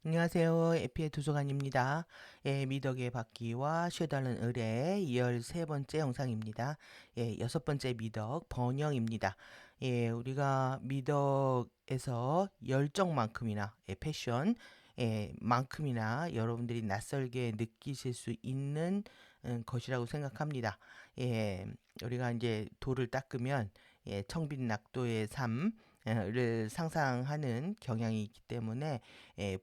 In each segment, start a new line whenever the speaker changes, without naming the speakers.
안녕하세요. 에피의 도서관입니다. 미덕의 받기와 쉬어달라는 의뢰 13번째 영상입니다. 여섯 번째 미덕 번영입니다. 우리가 미덕에서 열정만큼이나 패션 만큼이나 여러분들이 낯설게 느끼실 수 있는 것이라고 생각합니다. 예, 우리가 이제 돌을 닦으면 청빈 낙도의 삶을 상상하는 경향이 있기 때문에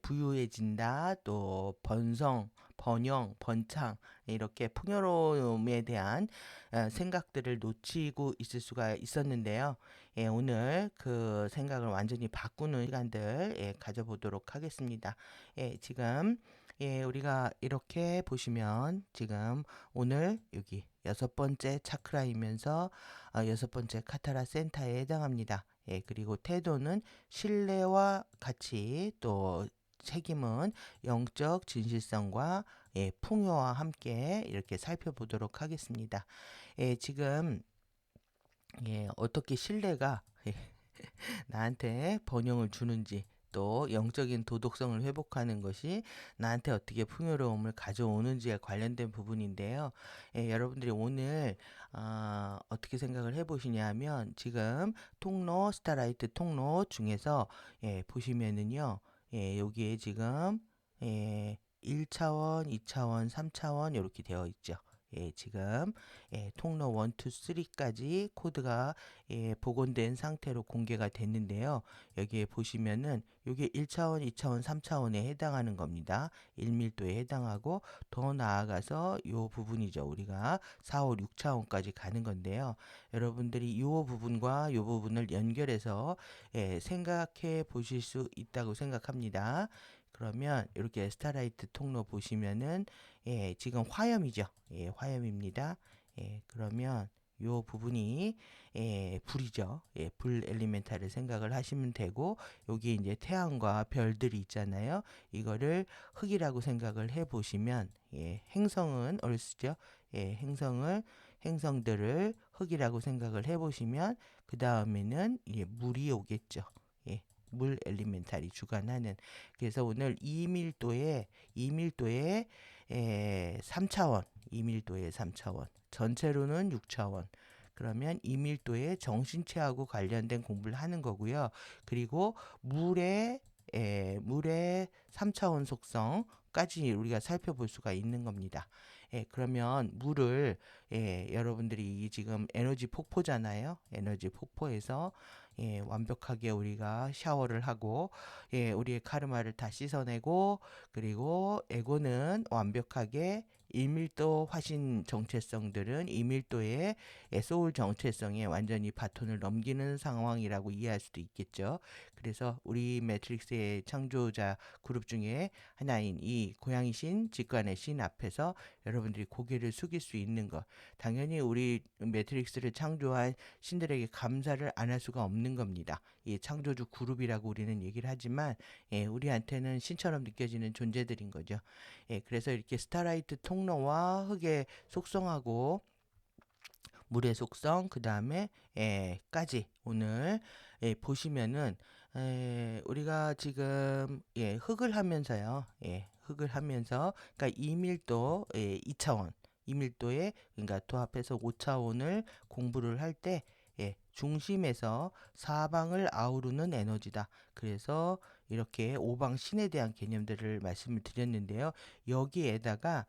부유해진다, 또 번성, 번영, 번창 이렇게 풍요로움에 대한 생각들을 놓치고 있을 수가 있었는데요. 오늘 그 생각을 완전히 바꾸는 시간들 가져보도록 하겠습니다. 지금 우리가 이렇게 보시면 지금 오늘 여기 여섯 번째 차크라이면서 여섯 번째 카타라 센터에 해당합니다. 그리고 태도는 신뢰와 같이 또 책임은 영적 진실성과 풍요와 함께 이렇게 살펴보도록 하겠습니다. 지금 어떻게 신뢰가 나한테 번영을 주는지 또 영적인 도덕성을 회복하는 것이 나한테 어떻게 풍요로움을 가져오는지에 관련된 부분인데요. 여러분들이 오늘 어떻게 생각을 해보시냐면 지금 통로 스타라이트 통로 중에서 보시면은요. 여기에 지금 1차원, 2차원, 3차원 이렇게 되어 있죠. 지금 통로 1, 2, 3까지 코드가 복원된 상태로 공개가 됐는데요. 여기에 보시면은 이게 1차원, 2차원, 3차원에 해당하는 겁니다. 1밀도에 해당하고 더 나아가서 이 부분이죠. 우리가 4, 5, 6차원까지 가는 건데요. 여러분들이 이 부분과 이 부분을 연결해서 생각해 보실 수 있다고 생각합니다. 그러면 이렇게 스타라이트 통로 보시면은 지금 화염이죠. 화염입니다. 그러면 요 부분이 불이죠. 불 엘리멘탈을 생각을 하시면 되고 여기 이제 태양과 별들이 있잖아요. 이거를 흙이라고 생각을 해 보시면 행성은 얼쓰죠. 행성들을 흙이라고 생각을 해 보시면 그 다음에는 물이 오겠죠. 물 엘리멘탈이 주관하는. 그래서 오늘 2밀도에 3차원, 2밀도의 3차원, 전체로는 6차원. 그러면 2밀도의 정신체하고 관련된 공부를 하는 거고요. 그리고 물의 3차원 속성까지 우리가 살펴볼 수가 있는 겁니다. 그러면 물을 여러분들이 지금 에너지 폭포잖아요. 에너지 폭포에서 완벽하게 우리가 샤워를 하고 우리의 카르마를 다 씻어내고 그리고 에고는 완벽하게 1밀도 화신 정체성들은 2밀도의 소울 정체성에 완전히 바톤을 넘기는 상황이라고 이해할 수도 있겠죠. 그래서 우리 매트릭스의 창조자 그룹 중에 하나인 이 고양이 신, 직관의 신 앞에서 여러분들이 고개를 숙일 수 있는 것. 당연히 우리 매트릭스를 창조한 신들에게 감사를 안 할 수가 없는 겁니다. 이 창조주 그룹이라고 우리는 얘기를 하지만 우리한테는 신처럼 느껴지는 존재들인 거죠. 그래서 이렇게 스타라이트 통로와 흙의 속성하고 물의 속성 그 다음에 까지 오늘 보시면은 우리가 지금 흙을 하면서요. 흙을 하면서 그러니까 2밀도 2차원 2밀도에 그러니까 도합해서 5차원을 공부를 할 때 중심에서 사방을 아우르는 에너지다. 그래서 이렇게 오방 신에 대한 개념들을 말씀을 드렸는데요. 여기에다가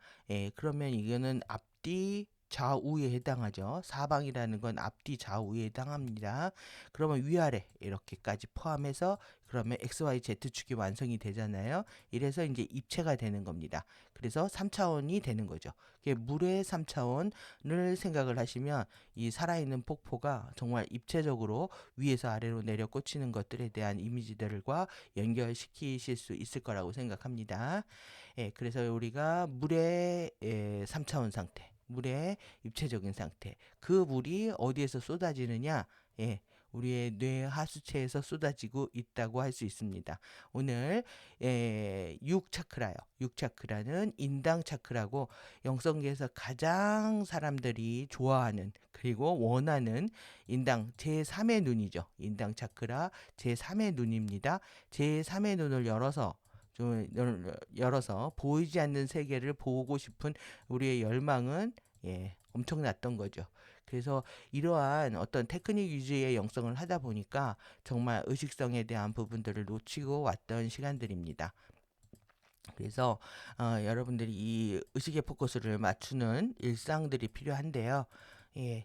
그러면 이거는 앞뒤 좌우에 해당하죠. 사방이라는 건 앞뒤 좌우에 해당합니다. 그러면 위아래 이렇게까지 포함해서 그러면 XYZ축이 완성이 되잖아요. 이래서 이제 입체가 되는 겁니다. 그래서 3차원이 되는 거죠. 물의 3차원을 생각을 하시면 이 살아있는 폭포가 정말 입체적으로 위에서 아래로 내려 꽂히는 것들에 대한 이미지들과 연결시키실 수 있을 거라고 생각합니다. 그래서 우리가 물의 3차원 상태 물의 입체적인 상태. 그 물이 어디에서 쏟아지느냐? 우리의 뇌 하수체에서 쏟아지고 있다고 할 수 있습니다. 오늘 6차크라요. 6차크라는 인당 차크라고 영성계에서 가장 사람들이 좋아하는 그리고 원하는 인당 제3의 눈이죠. 인당 차크라 제3의 눈입니다. 제3의 눈을 열어서 열어서 보이지 않는 세계를 보고 싶은 우리의 열망은 엄청났던 거죠. 그래서 이러한 어떤 테크닉 위주의 영성을 하다 보니까 정말 의식성에 대한 부분들을 놓치고 왔던 시간들입니다. 그래서 여러분들이 이 의식의 포커스를 맞추는 일상들이 필요한데요.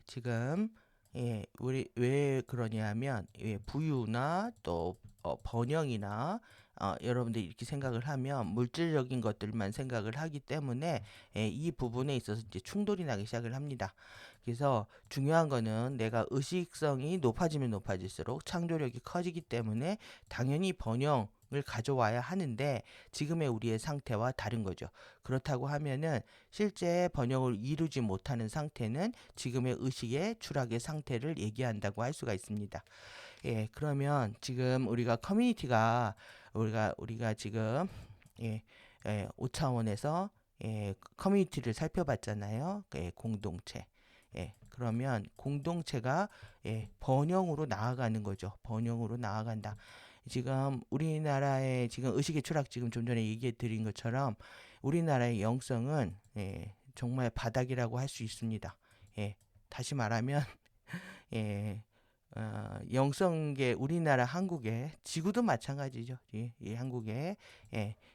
지금 우리 왜 그러냐면 부유나 또 번영이나 여러분들이 이렇게 생각을 하면 물질적인 것들만 생각을 하기 때문에 이 부분에 있어서 이제 충돌이 나기 시작을 합니다. 그래서 중요한 거는 내가 의식성이 높아지면 높아질수록 창조력이 커지기 때문에 당연히 번영을 가져와야 하는데 지금의 우리의 상태와 다른 거죠. 그렇다고 하면은 실제 번영을 이루지 못하는 상태는 지금의 의식의 추락의 상태를 얘기한다고 할 수가 있습니다. 그러면 지금 우리가 커뮤니티가 우리가 지금 5차원에서 커뮤니티를 살펴봤잖아요. 공동체. 그러면 공동체가 번영으로 나아가는 거죠. 번영으로 나아간다. 지금 우리나라의 지금 의식의 추락 지금 좀 전에 얘기해 드린 것처럼 우리나라의 영성은 정말 바닥이라고 할 수 있습니다. 다시 말하면 영성계 우리나라 한국의 지구도 마찬가지죠. 이 한국의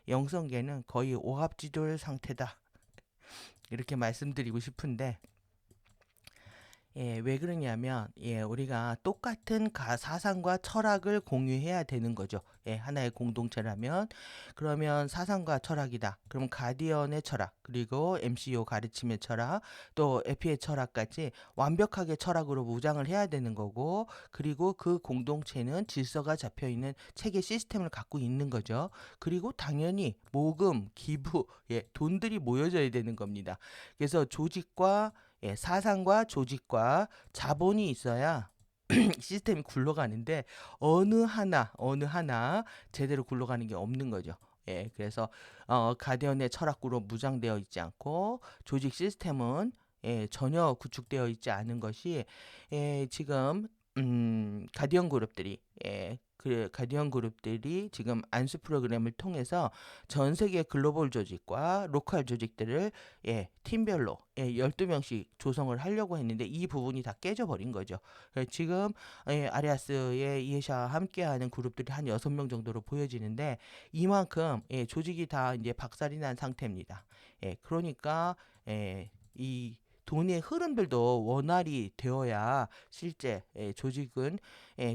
영성계는 거의 오합지졸 상태다. 이렇게 말씀드리고 싶은데 왜 그러냐면 우리가 똑같은 사상과 철학을 공유해야 되는 거죠. 하나의 공동체라면 그러면 사상과 철학이다. 그럼 가디언의 철학 그리고 MCO 가르침의 철학 또 에피의 철학까지 완벽하게 철학으로 무장을 해야 되는 거고 그리고 그 공동체는 질서가 잡혀 있는 체계 시스템을 갖고 있는 거죠. 그리고 당연히 모금, 기부, 돈들이 모여져야 되는 겁니다. 그래서 조직과 사상과 조직과 자본이 있어야 시스템이 굴러가는데 어느 하나 제대로 굴러가는 게 없는 거죠. 그래서 가디언의 철학으로 무장되어 있지 않고 조직 시스템은 전혀 구축되어 있지 않은 것이 지금 가디언 그룹들이 그 가디언 그룹들이 지금 안수 프로그램을 통해서 전 세계 글로벌 조직과 로컬 조직들을 팀별로 12명씩 조성을 하려고 했는데 이 부분이 다 깨져버린 거죠. 지금 아리아스의 이해샤와 함께하는 그룹들이 한 6명 정도로 보여지는데 이만큼 조직이 다 이제 박살이 난 상태입니다. 그러니까 이 돈의 흐름들도 원활히 되어야 실제 조직은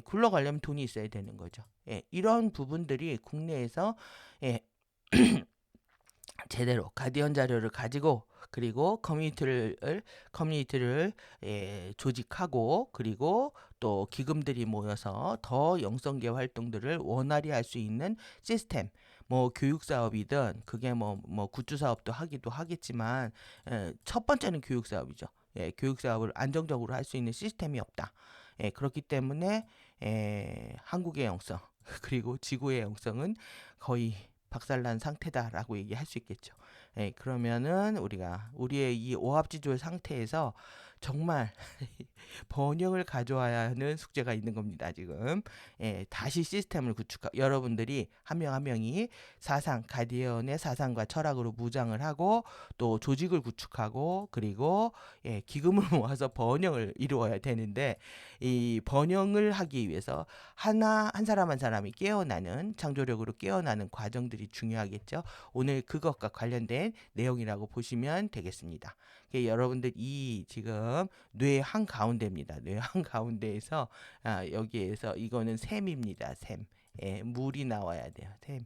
굴러가려면 돈이 있어야 되는 거죠. 이런 부분들이 국내에서 제대로 가디언 자료를 가지고 그리고 커뮤니티를 조직하고 그리고 또 기금들이 모여서 더 영성계 활동들을 원활히 할 수 있는 시스템 뭐 교육 사업이든 그게 뭐 굿즈 사업도 하기도 하겠지만 첫 번째는 교육 사업이죠. 교육 사업을 안정적으로 할 수 있는 시스템이 없다. 그렇기 때문에 한국의 영성 그리고 지구의 영성은 거의 박살난 상태다라고 얘기할 수 있겠죠. 그러면은 우리의 이 오합지졸 상태에서 정말 번영을 가져와야 하는 숙제가 있는 겁니다. 지금 다시 시스템을 구축하고 여러분들이 한 명 한 명이 가디언의 사상과 철학으로 무장을 하고 또 조직을 구축하고 그리고 기금을 모아서 번영을 이루어야 되는데 이 번영을 하기 위해서 한 사람 한 사람이 깨어나는 창조력으로 깨어나는 과정들이 중요하겠죠. 오늘 그것과 관련된 내용이라고 보시면 되겠습니다. 여러분들 이 지금 뇌 한가운데입니다. 뇌 한가운데에서 여기에서 이거는 샘입니다. 샘. 물이 나와야 돼요. 샘.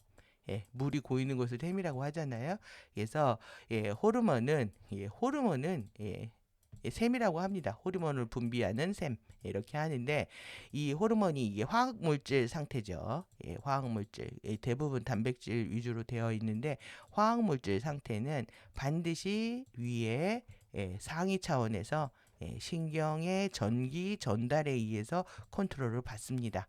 물이 고이는 것을 샘이라고 하잖아요. 그래서 호르몬은 샘이라고 합니다. 호르몬을 분비하는 샘. 이렇게 하는데 이 호르몬이 이게 화학물질 상태죠. 화학물질 대부분 단백질 위주로 되어 있는데 화학물질 상태는 반드시 위에 상위 차원에서 신경의 전기 전달에 의해서 컨트롤을 받습니다.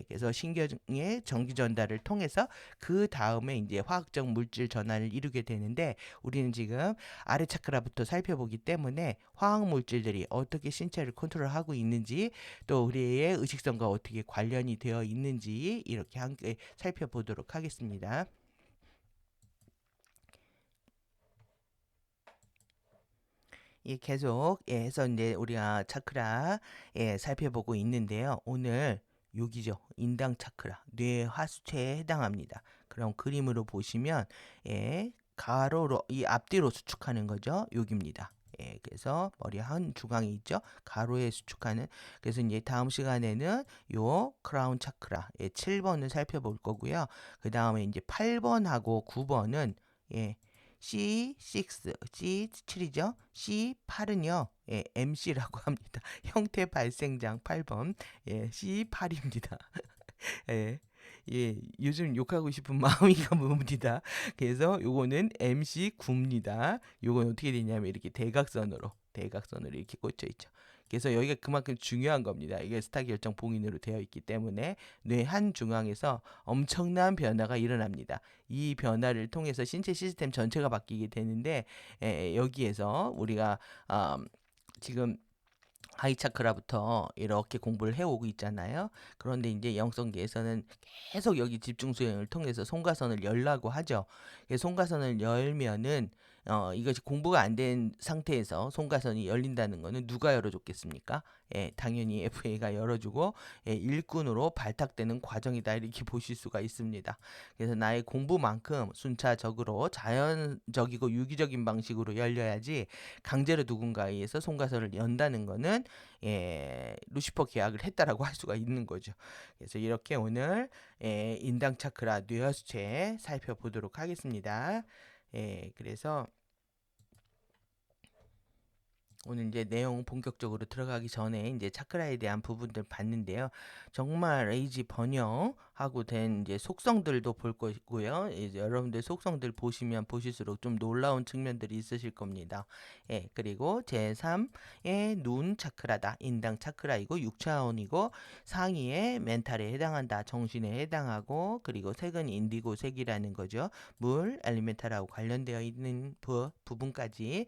그래서 신경의 전기 전달을 통해서 그 다음에 이제 화학적 물질 전환을 이루게 되는데 우리는 지금 아래 차크라부터 살펴보기 때문에 화학 물질들이 어떻게 신체를 컨트롤하고 있는지 또 우리의 의식성과 어떻게 관련이 되어 있는지 이렇게 함께 살펴보도록 하겠습니다. 계속 해서 이제 우리가 차크라 살펴보고 있는데요. 오늘 여기죠. 인당 차크라, 뇌 하수체에 해당합니다. 그럼 그림으로 보시면 가로로 이 앞뒤로 수축하는 거죠. 여기입니다. 그래서 머리 한 중앙에 있죠. 가로에 수축하는. 그래서 이제 다음 시간에는 요 크라운 차크라 7번을 살펴볼 거고요. 그 다음에 이제 8번하고 9번은 C6, C7이죠. C8은요, MC라고 합니다. 형태 발생장 8번, C8입니다. 요즘 욕하고 싶은 마음이 뭡니다. 그래서 요거는 MC9입니다. 요건 어떻게 되냐면 이렇게 대각선으로 이렇게 꽂혀 있죠. 그래서 여기가 그만큼 중요한 겁니다. 이게 스타 결정 봉인으로 되어 있기 때문에 뇌 한 중앙에서 엄청난 변화가 일어납니다. 이 변화를 통해서 신체 시스템 전체가 바뀌게 되는데 여기에서 우리가 지금 하이 차크라부터 이렇게 공부를 해오고 있잖아요. 그런데 이제 영성계에서는 계속 여기 집중 수행을 통해서 송가선을 열라고 하죠. 송가선을 열면은 이것이 공부가 안 된 상태에서 송가선이 열린다는 거는 누가 열어줬겠습니까? 당연히 FA가 열어주고 일꾼으로 발탁되는 과정이다 이렇게 보실 수가 있습니다. 그래서 나의 공부만큼 순차적으로 자연적이고 유기적인 방식으로 열려야지 강제로 누군가에 의해서 송가선을 연다는 거는 루시퍼 계약을 했다라고 할 수가 있는 거죠. 그래서 이렇게 오늘 인당 차크라 뇌하수체 살펴보도록 하겠습니다. 그래서 오늘 이제 내용 본격적으로 들어가기 전에 이제 차크라에 대한 부분들 봤는데요. 정말 레이지 번영하고 된 이제 속성들도 볼 것이고요. 이제 여러분들 속성들 보시면 보실수록 좀 놀라운 측면들이 있으실 겁니다. 그리고 제3의 눈 차크라다. 인당 차크라이고 6차원이고 상위의 멘탈에 해당한다. 정신에 해당하고 그리고 색은 인디고 색이라는 거죠. 물, 엘리멘탈하고 관련되어 있는 부분까지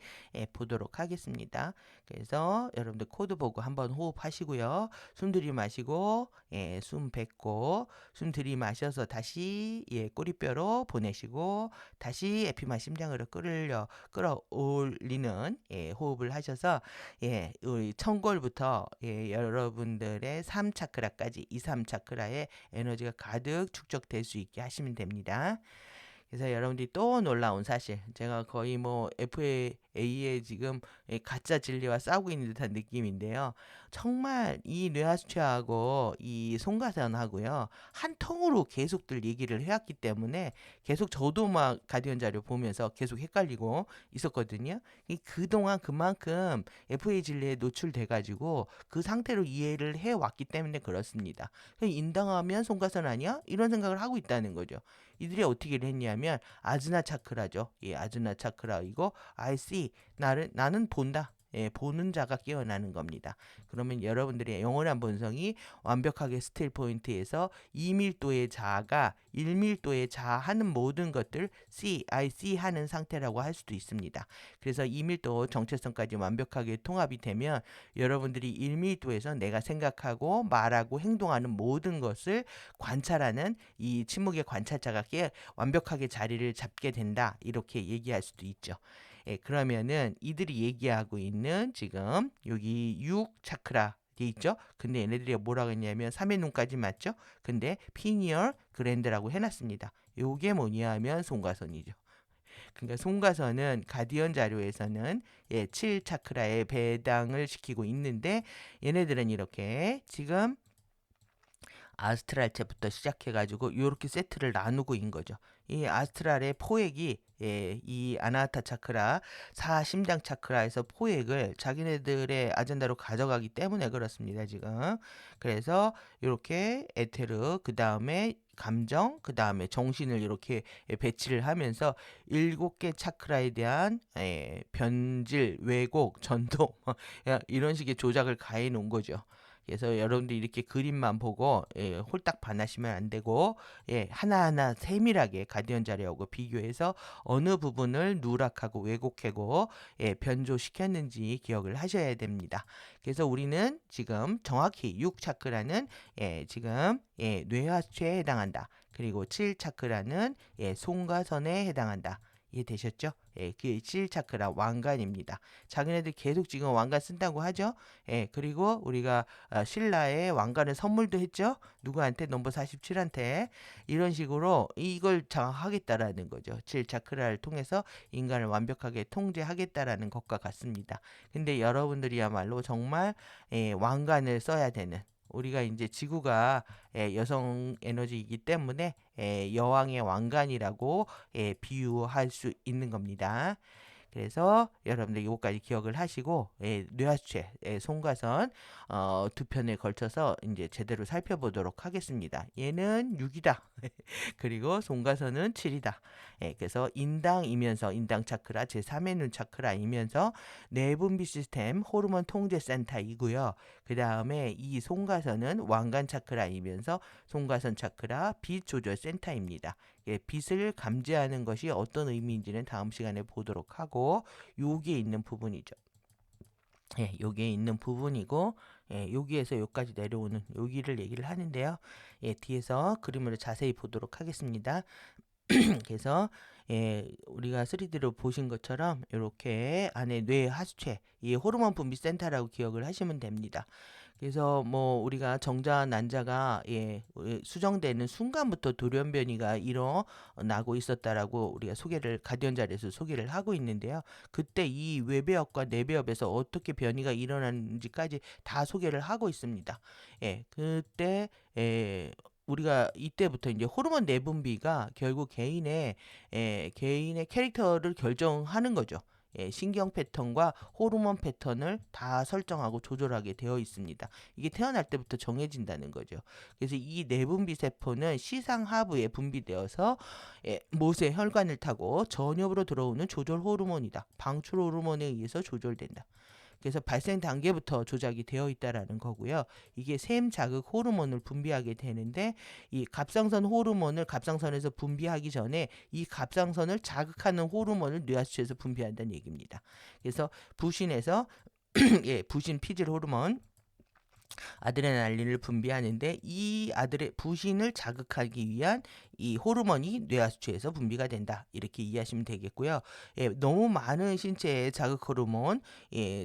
보도록 하겠습니다. 그래서 여러분들 코드 보고 한번 호흡하시고요. 숨 들이마시고 숨 뱉고 숨 들이마셔서 다시 꼬리뼈로 보내시고 다시 에피마 심장으로 끌어올리는 호흡을 하셔서 우리 청골부터 여러분들의 3차크라까지 2, 3차크라의 에너지가 가득 축적될 수 있게 하시면 됩니다. 그래서 여러분들이 또 놀라운 사실, 제가 거의 뭐 FA에 지금 가짜 진리와 싸우고 있는 듯한 느낌인데요. 정말 이 뇌하수체하고 이 송가선하고요 한 통으로 계속들 얘기를 해왔기 때문에 계속 저도 막 가디언 자료 보면서 계속 헷갈리고 있었거든요. 그동안 그만큼 FA 진리에 노출돼가지고 그 상태로 이해를 해왔기 때문에 그렇습니다. 인당하면 송가선 아니야? 이런 생각을 하고 있다는 거죠. 이들이 어떻게 했냐면 아즈나 차크라죠. 아즈나 차크라이고 I see, 나는 본다. 보는 자가 깨어나는 겁니다. 그러면 여러분들의 영원한 본성이 완벽하게 스틸 포인트에서 2밀도의 자아가 1밀도의 자아 하는 모든 것들 I see 하는 상태라고 할 수도 있습니다. 그래서 2밀도 정체성까지 완벽하게 통합이 되면 여러분들이 1밀도에서 내가 생각하고 말하고 행동하는 모든 것을 관찰하는 이 침묵의 관찰자가 완벽하게 자리를 잡게 된다. 이렇게 얘기할 수도 있죠. 그러면은 이들이 얘기하고 있는 지금 여기 6 차크라 돼 있죠. 근데 얘네들이 뭐라고 했냐면 3의 눈까지 맞죠. 근데 피니얼 그랜드라고 해놨습니다. 요게 뭐냐 하면 송가선이죠. 그러니까 송가선은 가디언 자료에서는 7 차크라에 배당을 시키고 있는데 얘네들은 이렇게 지금 아스트랄체부터 시작해가지고 이렇게 세트를 나누고 있는 거죠. 이 아스트랄의 포획이 이 아나하타 차크라, 사심장 차크라에서 포획을 자기네들의 아젠다로 가져가기 때문에 그렇습니다. 지금. 그래서 이렇게 에테르, 그 다음에 감정, 그 다음에 정신을 이렇게 배치를 하면서 7개 차크라에 대한 변질, 왜곡, 전동 이런 식의 조작을 가해 놓은 거죠. 그래서 여러분들이 이렇게 그림만 보고 홀딱 반하시면 안 되고 하나하나 세밀하게 가디언 자료하고 비교해서 어느 부분을 누락하고 왜곡하고 변조시켰는지 기억을 하셔야 됩니다. 그래서 우리는 지금 정확히 6차크라는 지금 뇌하수체에 해당한다. 그리고 7차크라는 송가선에 해당한다. 이해되셨죠? 예, 그게 7차크라 왕관입니다. 자기네들 계속 지금 왕관 쓴다고 하죠? 예, 그리고 우리가 신라에 왕관을 선물도 했죠? 누구한테? 넘버 47한테. 이런 식으로 이걸 장악하겠다라는 거죠. 7차크라를 통해서 인간을 완벽하게 통제하겠다라는 것과 같습니다. 근데 여러분들이야말로 정말 왕관을 써야 되는, 우리가 이제 지구가 여성 에너지이기 때문에 여왕의 왕관이라고 비유할 수 있는 겁니다. 그래서 여러분들 요거까지 기억을 하시고 뇌하수체, 송가선 두 편에 걸쳐서 이제 제대로 살펴보도록 하겠습니다. 얘는 6이다. 그리고 송가선은 7이다. 그래서 인당이면서 인당 차크라 제3의 눈 차크라이면서 뇌분비 시스템 호르몬 통제 센터이고요. 그 다음에 이 송가선은 왕관 차크라이면서 송가선 차크라 빛 조절 센터입니다. 빛을 감지하는 것이 어떤 의미인지는 다음 시간에 보도록 하고, 여기에 있는 부분이죠. 여기에 있는 부분이고, 여기에서 여기까지 내려오는 여기를 얘기를 하는데요. 뒤에서 그림을 자세히 보도록 하겠습니다. 그래서 우리가 3D로 보신 것처럼 이렇게 안에 뇌 하수체, 이 호르몬 분비 센터라고 기억을 하시면 됩니다. 그래서 뭐 우리가 정자 난자가 수정되는 순간부터 돌연변이가 일어나고 있었다라고 우리가 소개를 가디언 자리에서 소개를 하고 있는데요. 그때 이 외배엽과 내배엽에서 어떻게 변이가 일어나는지까지 다 소개를 하고 있습니다. 그때 우리가 이때부터 이제 호르몬 내분비가 결국 개인의 캐릭터를 결정하는 거죠. 신경 패턴과 호르몬 패턴을 다 설정하고 조절하게 되어 있습니다. 이게 태어날 때부터 정해진다는 거죠. 그래서 이 내분비 세포는 시상 하부에 분비되어서 못의 혈관을 타고 전엽으로 들어오는 조절 호르몬이다. 방출 호르몬에 의해서 조절된다. 그래서 발생 단계부터 조작이 되어 있다라는 거고요. 이게 샘 자극 호르몬을 분비하게 되는데, 이 갑상선 호르몬을 갑상선에서 분비하기 전에 이 갑상선을 자극하는 호르몬을 뇌하수체에서 분비한다는 얘기입니다. 그래서 부신에서 부신 피질 호르몬 아드레날린을 분비하는데, 이 부신을 자극하기 위한 이 호르몬이 뇌하수체에서 분비가 된다. 이렇게 이해하시면 되겠고요. 너무 많은 신체의 자극 호르몬,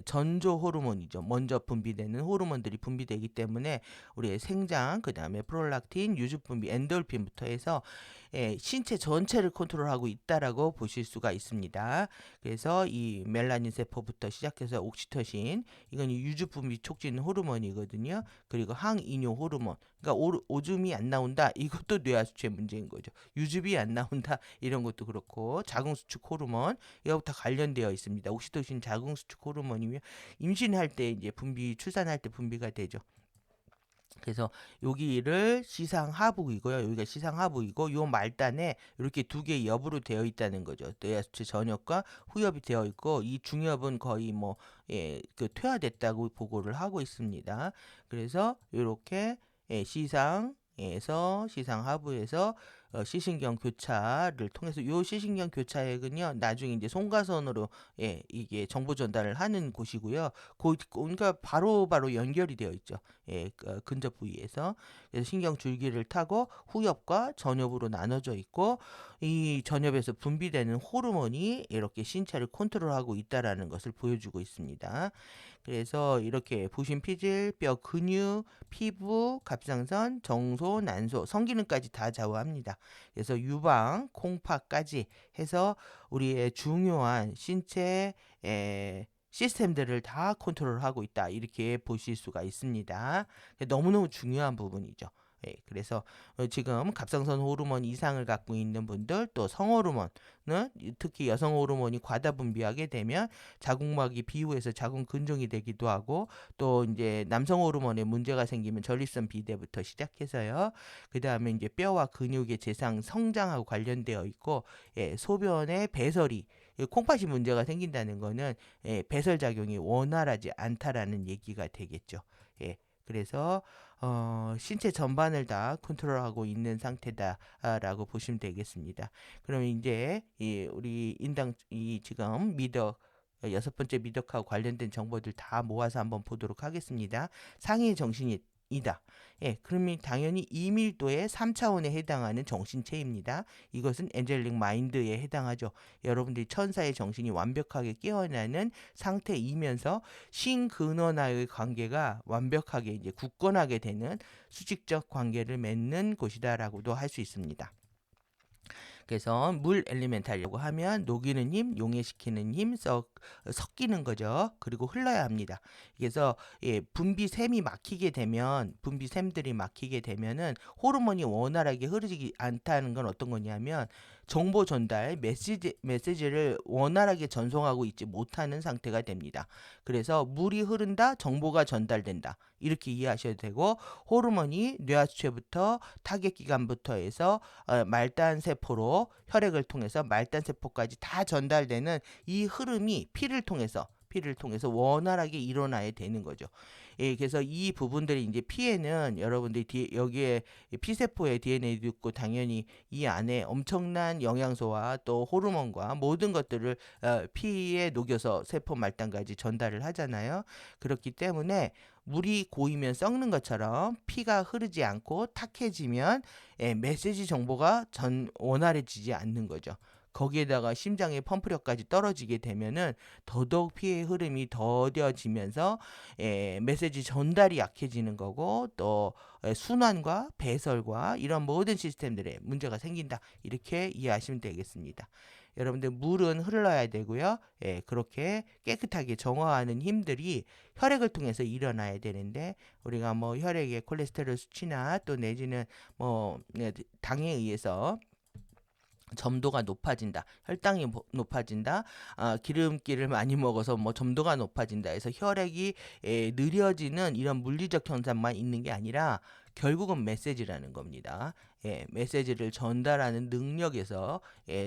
전조 호르몬이죠. 먼저 분비되는 호르몬들이 분비되기 때문에 우리의 생장, 그 다음에 프롤락틴, 유주 분비, 엔돌핀부터 해서 신체 전체를 컨트롤하고 있다라고 보실 수가 있습니다. 그래서 이 멜라닌 세포부터 시작해서 옥시토신, 이건 유주 분비 촉진 호르몬이거든요. 그리고 항이뇨 호르몬, 그러니까 오줌이 안 나온다, 이것도 뇌하수체 문제인 거죠. 유즙이 안 나온다, 이런 것도 그렇고, 자궁수축 호르몬, 이거부터 관련되어 있습니다. 옥시토신 자궁수축 호르몬이며 임신할 때 이제 출산할 때 분비가 되죠. 그래서 여기를 시상하부이고요. 여기가 시상하부이고, 요 말단에 이렇게 두 개의 옆으로 되어 있다는 거죠. 뇌하수체 전엽과 후엽이 되어 있고, 이 중엽은 거의 그 퇴화됐다고 보고를 하고 있습니다. 그래서 이렇게 시상하부에서 시신경 교차를 통해서, 요 시신경 교차액은요 나중에 이제 송가선으로 이게 정보 전달을 하는 곳이고요. 그러니까 바로 연결이 되어 있죠. 근접 부위에서. 그래서 신경 줄기를 타고 후엽과 전엽으로 나눠져 있고, 이 전엽에서 분비되는 호르몬이 이렇게 신체를 컨트롤하고 있다라는 것을 보여주고 있습니다. 그래서 이렇게 부신 피질, 뼈 근육, 피부, 갑상선, 정소, 난소, 성기능까지 다 좌우합니다. 그래서 유방, 콩팥까지 해서 우리의 중요한 신체 시스템들을 다 컨트롤하고 있다, 이렇게 보실 수가 있습니다. 너무너무 중요한 부분이죠. 그래서 지금 갑상선 호르몬 이상을 갖고 있는 분들, 또 성호르몬은 특히 여성 호르몬이 과다 분비하게 되면 자궁막이 비후해서 자궁 근종이 되기도 하고, 또 이제 남성 호르몬에 문제가 생기면 전립선 비대부터 시작해서요. 그 다음에 이제 뼈와 근육의 재상 성장하고 관련되어 있고, 소변의 배설이, 콩팥이 문제가 생긴다는 거는 배설 작용이 원활하지 않다라는 얘기가 되겠죠. 그래서 신체 전반을 다 컨트롤하고 있는 상태다라고 보시면 되겠습니다. 그럼 이제 우리 지금 미덕, 6번째 미덕하고 관련된 정보들 다 모아서 한번 보도록 하겠습니다. 상해 정신이 이다. 예, 그러면 당연히 이밀도의 3차원에 해당하는 정신체입니다. 이것은 엔젤릭 마인드에 해당하죠. 여러분들이 천사의 정신이 완벽하게 깨어나는 상태이면서 신근원와의 관계가 완벽하게 이제 굳건하게 되는 수직적 관계를 맺는 곳이다라고도 할 수 있습니다. 그래서 물 엘리멘탈이라고 하면 녹이는 힘, 용해시키는 힘, 섞이는 거죠. 그리고 흘러야 합니다. 그래서 예, 분비샘들이 막히게 되면은 호르몬이 원활하게 흐르지 않다는 건 어떤 거냐면 정보 전달, 메시지를 원활하게 전송하고 있지 못하는 상태가 됩니다. 그래서 물이 흐른다, 정보가 전달된다. 이렇게 이해하셔도 되고 호르몬이 뇌하수체부터 타겟기관부터 해서 말단 세포로 혈액을 통해서 말단 세포까지 다 전달되는 이 흐름이 피를 통해서 원활하게 일어나야 되는 거죠. 예, 그래서 이 부분들이 이제 피에는 여러분들이 여기에 피세포의 DNA도 있고 당연히 이 안에 엄청난 영양소와 또 호르몬과 모든 것들을 피에 녹여서 세포 말단까지 전달을 하잖아요. 그렇기 때문에 물이 고이면 썩는 것처럼 피가 흐르지 않고 탁해지면 메시지 정보가 원활해지지 않는 거죠. 거기에다가 심장의 펌프력까지 떨어지게 되면은 더더욱 피의 흐름이 더뎌지면서 메시지 전달이 약해지는 거고 또 순환과 배설과 이런 모든 시스템들에 문제가 생긴다. 이렇게 이해하시면 되겠습니다. 여러분들 물은 흘러야 되고요. 예, 그렇게 깨끗하게 정화하는 힘들이 혈액을 통해서 일어나야 되는데 우리가 뭐 혈액의 콜레스테롤 수치나 또 내지는 뭐 당에 의해서 점도가 높아진다. 혈당이 높아진다. 기름기를 많이 먹어서 뭐 점도가 높아진다 해서 혈액이 느려지는 이런 물리적 현상만 있는 게 아니라 결국은 메시지라는 겁니다. 예, 메시지를 전달하는 능력에서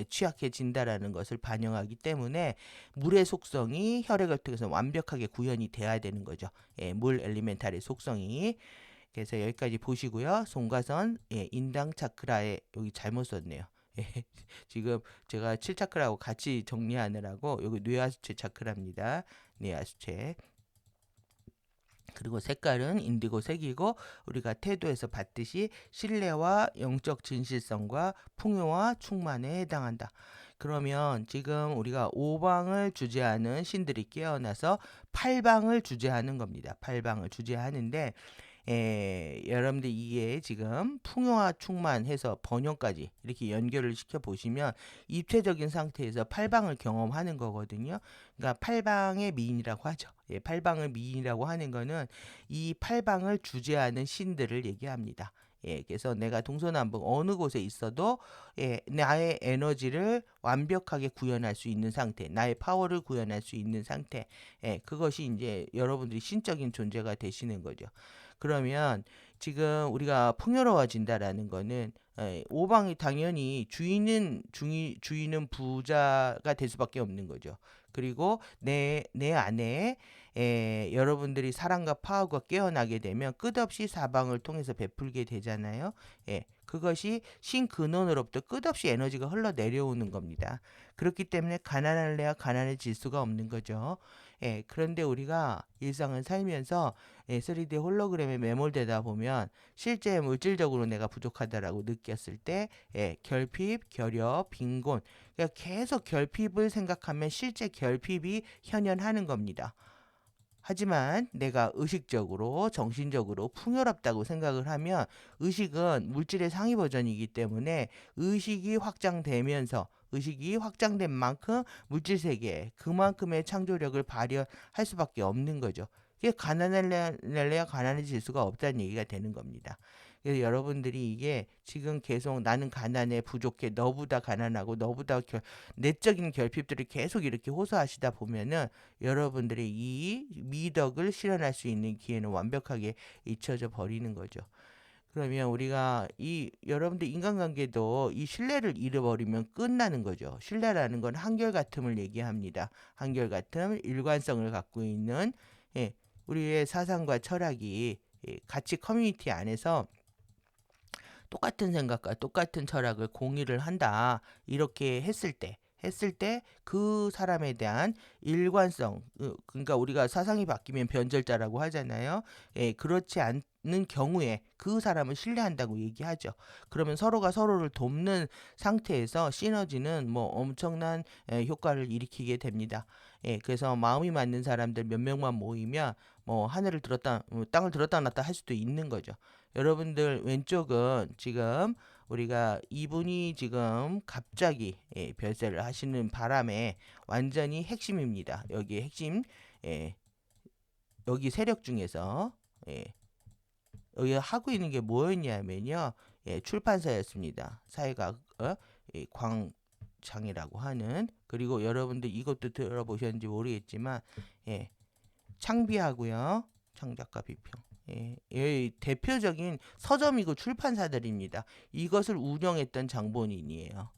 취약해진다라는 것을 반영하기 때문에 물의 속성이 혈액을 통해서 완벽하게 구현이 돼야 되는 거죠. 예, 물 엘리멘탈의 속성이. 그래서 여기까지 보시고요. 송가선 인당 차크라에 여기 잘못 썼네요. 예, 지금 제가 7차크라고 같이 정리하느라고 여기 뇌하수체 차크라입니다. 뇌하수체. 그리고 색깔은 인디고 색이고 우리가 태도에서 봤듯이 신뢰와 영적 진실성과 풍요와 충만에 해당한다. 그러면 지금 우리가 5방을 주재하는 신들이 깨어나서 8방을 주재하는 겁니다. 8방을 주재하는데 여러분들 이게 지금 풍요와 충만해서 번영까지 이렇게 연결을 시켜 보시면 입체적인 상태에서 팔방을 경험하는 거거든요. 그러니까 팔방의 미인이라고 하죠. 예, 팔방을 미인이라고 하는 거는 이 팔방을 주재하는 신들을 얘기합니다. 예, 그래서 내가 동서남북 어느 곳에 있어도 나의 에너지를 완벽하게 구현할 수 있는 상태, 나의 파워를 구현할 수 있는 상태, 그것이 이제 여러분들이 신적인 존재가 되시는 거죠. 그러면 지금 우리가 풍요로워진다라는 거는 오방이 당연히 주인은 부자가 될 수밖에 없는 거죠. 그리고 내 안에 여러분들이 사랑과 파워가 깨어나게 되면 끝없이 사방을 통해서 베풀게 되잖아요. 그것이 신근원으로부터 끝없이 에너지가 흘러내려오는 겁니다. 그렇기 때문에 가난할래야 가난해질 수가 없는 거죠. 그런데 우리가 일상을 살면서 3D 홀로그램에 매몰되다 보면 실제 물질적으로 내가 부족하다라고 느꼈을 때 결핍, 결여, 빈곤 그러니까 계속 결핍을 생각하면 실제 결핍이 현현하는 겁니다. 하지만 내가 의식적으로 정신적으로 풍요롭다고 생각을 하면 의식은 물질의 상위 버전이기 때문에 의식이 확장된 만큼 물질 세계에 그만큼의 창조력을 발휘할 수밖에 없는 거죠. 이게 가난할래야 가난해질 수가 없다는 얘기가 되는 겁니다. 그래서 여러분들이 이게 지금 계속 나는 가난해 부족해 너보다 가난하고 너보다 내적인 결핍들을 계속 이렇게 호소하시다 보면은 여러분들이 이 미덕을 실현할 수 있는 기회는 완벽하게 잊혀져 버리는 거죠. 그러면 우리가 여러분들 인간관계도 이 신뢰를 잃어버리면 끝나는 거죠. 신뢰라는 건 한결같음을 얘기합니다. 한결같음, 일관성을 갖고 있는 우리의 사상과 철학이 같이 커뮤니티 안에서 똑같은 생각과 똑같은 철학을 공유를 한다. 이렇게 했을 때 했을 때 그 사람에 대한 일관성, 그러니까 우리가 사상이 바뀌면 변절자라고 하잖아요. 예, 그렇지 않는 경우에 그 사람을 신뢰한다고 얘기하죠. 그러면 서로가 서로를 돕는 상태에서 시너지는 뭐 엄청난 효과를 일으키게 됩니다. 예, 그래서 마음이 맞는 사람들 몇 명만 모이면 뭐 하늘을 들었다, 땅을 들었다 놨다 할 수도 있는 거죠. 여러분들 왼쪽은 지금 우리가 이분이 지금 갑자기 별세를 하시는 바람에 완전히 핵심입니다. 여기 핵심, 예, 여기 세력 중에서 예, 여기 하고 있는 게 뭐였냐면요, 출판사였습니다. 사회가 광장이라고 하는. 그리고 여러분들 이것도 들어보셨는지 모르겠지만 창비하고요, 창작가 비평. 대표적인 서점이고 출판사들입니다. 이것을 운영했던 장본인이에요.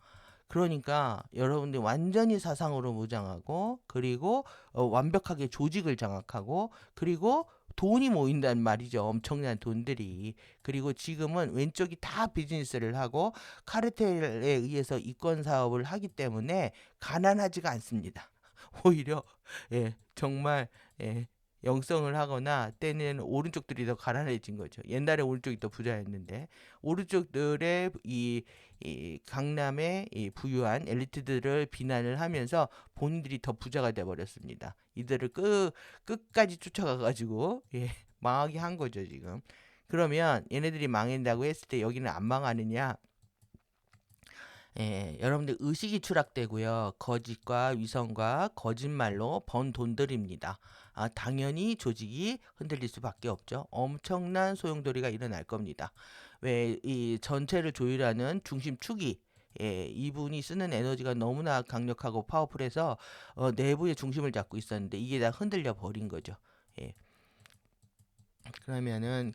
그러니까 여러분들 완전히 사상으로 무장하고, 그리고 완벽하게 조직을 장악하고, 그리고 돈이 모인단 말이죠. 엄청난 돈들이. 그리고 지금은 왼쪽이 다 비즈니스를 하고 카르텔에 의해서 이권 사업을 하기 때문에 가난하지가 않습니다. 오히려 정말 영성을 하거나 때는 오른쪽들이 더 가난해진 거죠. 옛날에 오른쪽이 더 부자였는데 오른쪽들의 이 강남의 이 부유한 엘리트들을 비난을 하면서 본인들이 더 부자가 돼 버렸습니다. 이들을 끝까지 쫓아가 가지고 망하게 한 거죠, 지금. 그러면 얘네들이 망한다고 했을 때 여기는 안 망하느냐? 여러분들 의식이 추락되고요. 거짓과 위선과 거짓말로 번 돈들입니다. 당연히 조직이 흔들릴 수밖에 없죠. 엄청난 소용돌이가 일어날 겁니다. 왜 이 전체를 조율하는 중심축이 이분이 쓰는 에너지가 너무나 강력하고 파워풀해서 내부의 중심을 잡고 있었는데 이게 다 흔들려 버린 거죠. 예. 그러면은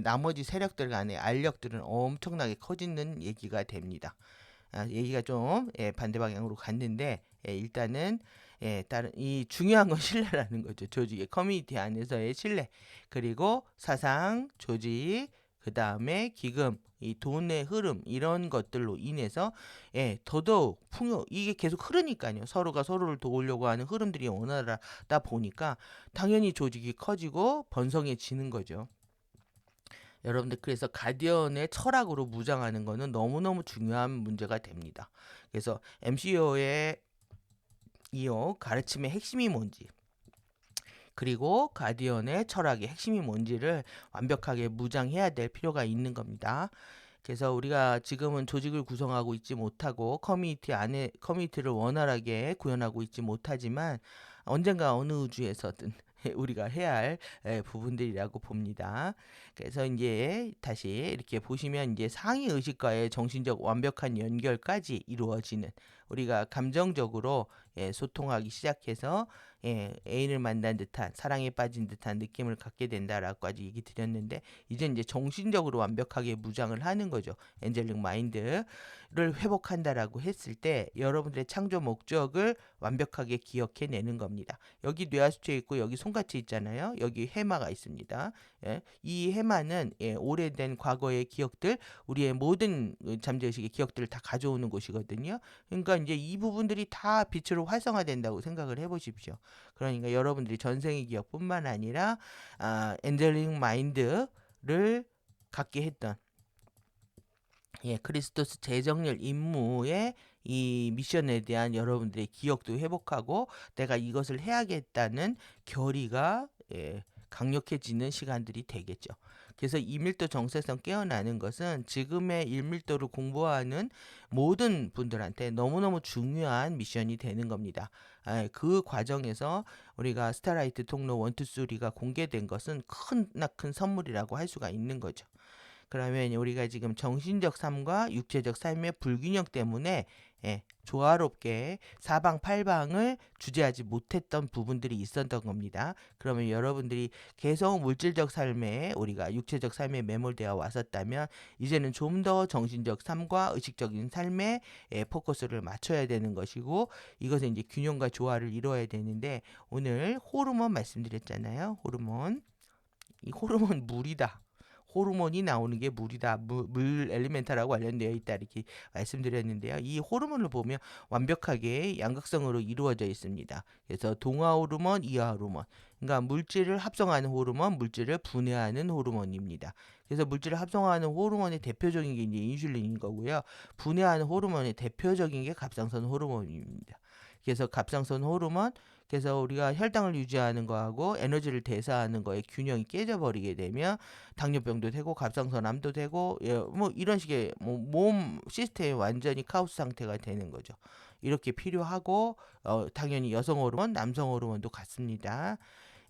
나머지 세력들 간의 알력들은 엄청나게 커지는 얘기가 됩니다. 얘기가 좀 반대 방향으로 갔는데 일단은 다른 이 중요한 건 신뢰라는 거죠. 조직의 커뮤니티 안에서의 신뢰, 그리고 사상, 조직, 그 다음에 기금, 이 돈의 흐름 이런 것들로 인해서 더더욱 이게 계속 흐르니까요. 서로가 서로를 도우려고 하는 흐름들이 원활하다 보니까 당연히 조직이 커지고 번성해지는 거죠. 여러분들 그래서 가디언의 철학으로 무장하는 거는 너무너무 중요한 문제가 됩니다. 그래서 MCO의 이어 가르침의 핵심이 뭔지, 그리고 가디언의 철학의 핵심이 뭔지를 완벽하게 무장해야 될 필요가 있는 겁니다. 그래서 우리가 지금은 조직을 구성하고 있지 못하고 커뮤니티를 원활하게 구현하고 있지 못하지만 언젠가 어느 우주에서든 우리가 해야 할 부분들이라고 봅니다. 그래서 이제 다시 이렇게 보시면 이제 상위 의식과의 정신적 완벽한 연결까지 이루어지는, 우리가 감정적으로 소통하기 시작해서 애인을 만난 듯한, 사랑에 빠진 듯한 느낌을 갖게 된다라고까지 얘기 드렸는데, 이제 정신적으로 완벽하게 무장을 하는 거죠. 엔젤릭 마인드를 회복한다라고 했을 때 여러분들의 창조 목적을 완벽하게 기억해내는 겁니다. 여기 뇌하수체 있고 여기 손같이 있잖아요. 여기 해마가 있습니다. 이 해마는 오래된 과거의 기억들, 우리의 모든 잠재의식의 기억들을 다 가져오는 곳이거든요. 그러니까 이제 이 부분들이 다 빛으로 활성화된다고 생각을 해보십시오. 그러니까 여러분들이 전생의 기억뿐만 아니라 엔젤릭 마인드를 갖게 했던 크리스토스 재정렬 임무의 이 미션에 대한 여러분들의 기억도 회복하고 내가 이것을 해야겠다는 결의가 강력해지는 시간들이 되겠죠. 그래서 이밀도 정체성 깨어나는 것은 지금의 일밀도를 공부하는 모든 분들한테 너무너무 중요한 미션이 되는 겁니다. 그 과정에서 우리가 스타라이트 통로 1, 2, 3가 공개된 것은 큰 선물이라고 할 수가 있는 거죠. 그러면 우리가 지금 정신적 삶과 육체적 삶의 불균형 때문에 조화롭게 사방팔방을 주재하지 못했던 부분들이 있었던 겁니다. 그러면 여러분들이 계속 물질적 삶에, 우리가 육체적 삶에 매몰되어 왔었다면 이제는 좀 더 정신적 삶과 의식적인 삶에 포커스를 맞춰야 되는 것이고, 이것은 이제 균형과 조화를 이루어야 되는데, 오늘 호르몬 말씀드렸잖아요. 호르몬. 이 호르몬 물이다. 호르몬이 나오는 게 물이다. 물 엘리멘탈하고 관련되어 있다. 이렇게 말씀드렸는데요. 이 호르몬을 보면 완벽하게 양극성으로 이루어져 있습니다. 그래서 동화 호르몬, 이하 호르몬. 그러니까 물질을 합성하는 호르몬, 물질을 분해하는 호르몬입니다. 그래서 물질을 합성하는 호르몬의 대표적인 게 이제 인슐린인 거고요. 분해하는 호르몬의 대표적인 게 갑상선 호르몬입니다. 그래서 갑상선 호르몬, 그래서 우리가 혈당을 유지하는 거하고 에너지를 대사하는 거에 균형이 깨져버리게 되면 당뇨병도 되고 갑상선암도 되고, 예, 뭐 이런 식의 몸 시스템이 완전히 카오스 상태가 되는 거죠. 이렇게 필요하고, 당연히 여성 호르몬, 남성 호르몬도 같습니다.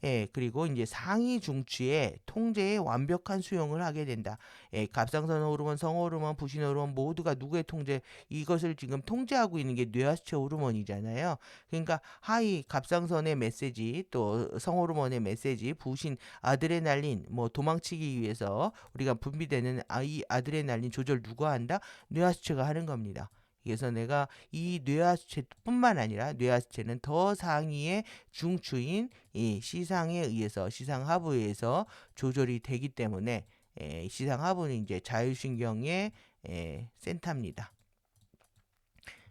예, 그리고 이제 상위 중추의 통제에 완벽한 수용을 하게 된다. 예, 갑상선 호르몬, 성 호르몬, 부신 호르몬 모두가 누구의 통제, 이것을 지금 통제하고 있는 게 뇌하수체 호르몬이잖아요. 그러니까 하위 갑상선의 메시지, 또 성 호르몬의 메시지, 부신, 아드레날린, 뭐 도망치기 위해서 우리가 분비되는 이 아드레날린 조절 누가 한다? 뇌하수체가 하는 겁니다. 그래서 내가 이 뇌하수체뿐만 아니라 뇌하수체는 더 상위의 중추인 이 시상에 의해서, 시상하부에 의해서 조절이 되기 때문에, 시상하부는 이제 자율신경의 센터입니다.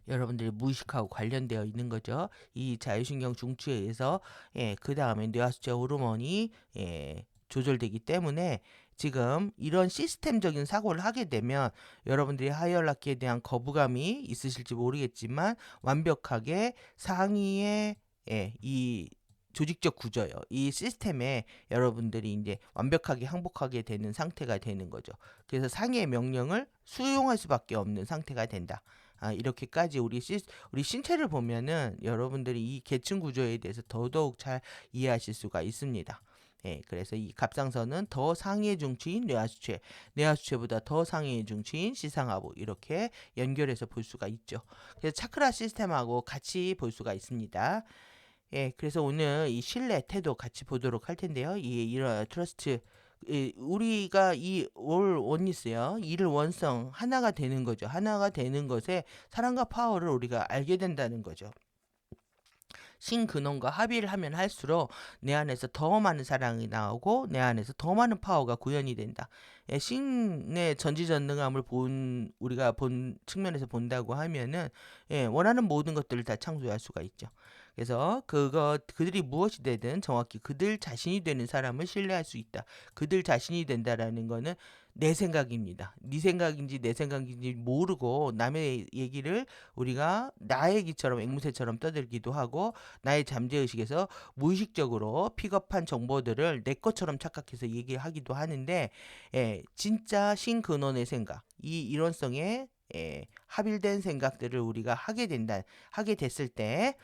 여러분들이 무의식하고 관련되어 있는 거죠. 이 자율신경 중추에 의해서, 그 다음에 뇌하수체 호르몬이 조절되기 때문에 지금 이런 시스템적인 사고를 하게 되면 여러분들이 하이얼라키에 대한 거부감이 있으실지 모르겠지만 완벽하게 상위의, 이 조직적 구조요. 이 시스템에 여러분들이 이제 완벽하게 항복하게 되는 상태가 되는 거죠. 그래서 상위의 명령을 수용할 수밖에 없는 상태가 된다. 이렇게까지 우리 신체를 보면은 여러분들이 이 계층 구조에 대해서 더더욱 잘 이해하실 수가 있습니다. 예, 그래서 이 갑상선은 더 상위의 중추인 뇌하수체, 뇌하수체보다 더 상위의 중추인 시상하부, 이렇게 연결해서 볼 수가 있죠. 그래서 차크라 시스템하고 같이 볼 수가 있습니다. 예, 그래서 오늘 이 신뢰 태도 같이 보도록 할 텐데요. 이런 트러스트, 우리가 이 올 원리스요, 이를 원성 하나가 되는 거죠. 하나가 되는 것에 사랑과 파워를 우리가 알게 된다는 거죠. 신근원과 합의를 하면 할수록 내 안에서 더 많은 사랑이 나오고 내 안에서 더 많은 파워가 구현이 된다. 예, 신의 전지전능함을 우리가 본 측면에서 본다고 하면은, 원하는 모든 것들을 다 창조할 수가 있죠. 그래서 그들이 무엇이 되든 정확히 그들 자신이 되는 사람을 신뢰할 수 있다. 그들 자신이 된다라는 거는 내 생각입니다. 네 생각인지 내 생각인지 모르고 남의 얘기를 우리가 나의 얘기처럼 앵무새처럼 떠들기도 하고, 나의 잠재의식에서 무의식적으로 픽업한 정보들을 내 것처럼 착각해서 얘기하기도 하는데, 진짜 신근원의 생각, 이 일원성에 합일된 생각들을 우리가 하게 됐을 때,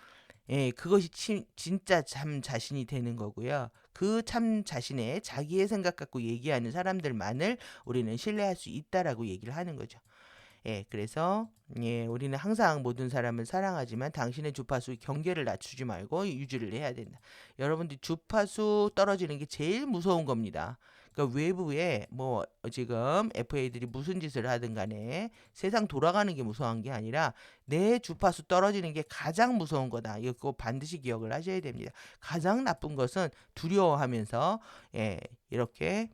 그것이 진짜 참 자신이 되는 거고요. 그 참 자신의 자기의 생각 갖고 얘기하는 사람들만을 우리는 신뢰할 수 있다라고 얘기를 하는 거죠. 그래서 우리는 항상 모든 사람을 사랑하지만 당신의 주파수 경계를 낮추지 말고 유지를 해야 된다. 여러분들 주파수 떨어지는 게 제일 무서운 겁니다. 그러니까 외부에 뭐 지금 FA들이 무슨 짓을 하든 간에 세상 돌아가는 게 무서운 게 아니라 내 주파수 떨어지는 게 가장 무서운 거다. 이거 반드시 기억을 하셔야 됩니다. 가장 나쁜 것은 두려워하면서, 이렇게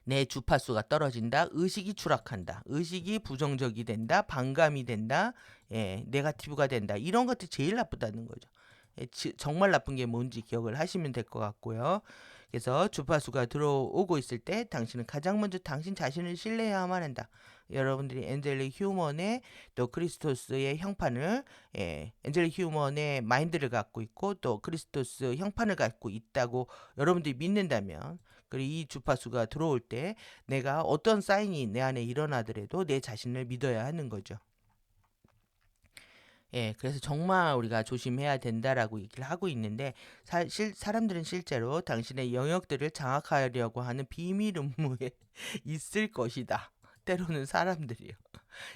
내 주파수가 떨어진다, 의식이 추락한다, 의식이 부정적이 된다, 반감이 된다, 네가티브가 된다, 이런 것들이 제일 나쁘다는 거죠. 정말 나쁜 게 뭔지 기억을 하시면 될 것 같고요. 그래서 주파수가 들어오고 있을 때 당신은 가장 먼저 당신 자신을 신뢰해야만 한다. 여러분들이 엔젤릭 휴먼의 또 크리스토스의 형판을, 엔젤릭 휴먼의 마인드를 갖고 있고 또 크리스토스 형판을 갖고 있다고 여러분들이 믿는다면, 그리고 이 주파수가 들어올 때 내가 어떤 사인이 내 안에 일어나더라도 내 자신을 믿어야 하는 거죠. 그래서 정말 우리가 조심해야 된다라고 얘기를 하고 있는데, 사람들은 실제로 당신의 영역들을 장악하려고 하는 비밀 음모에 있을 것이다. 때로는 사람들이요.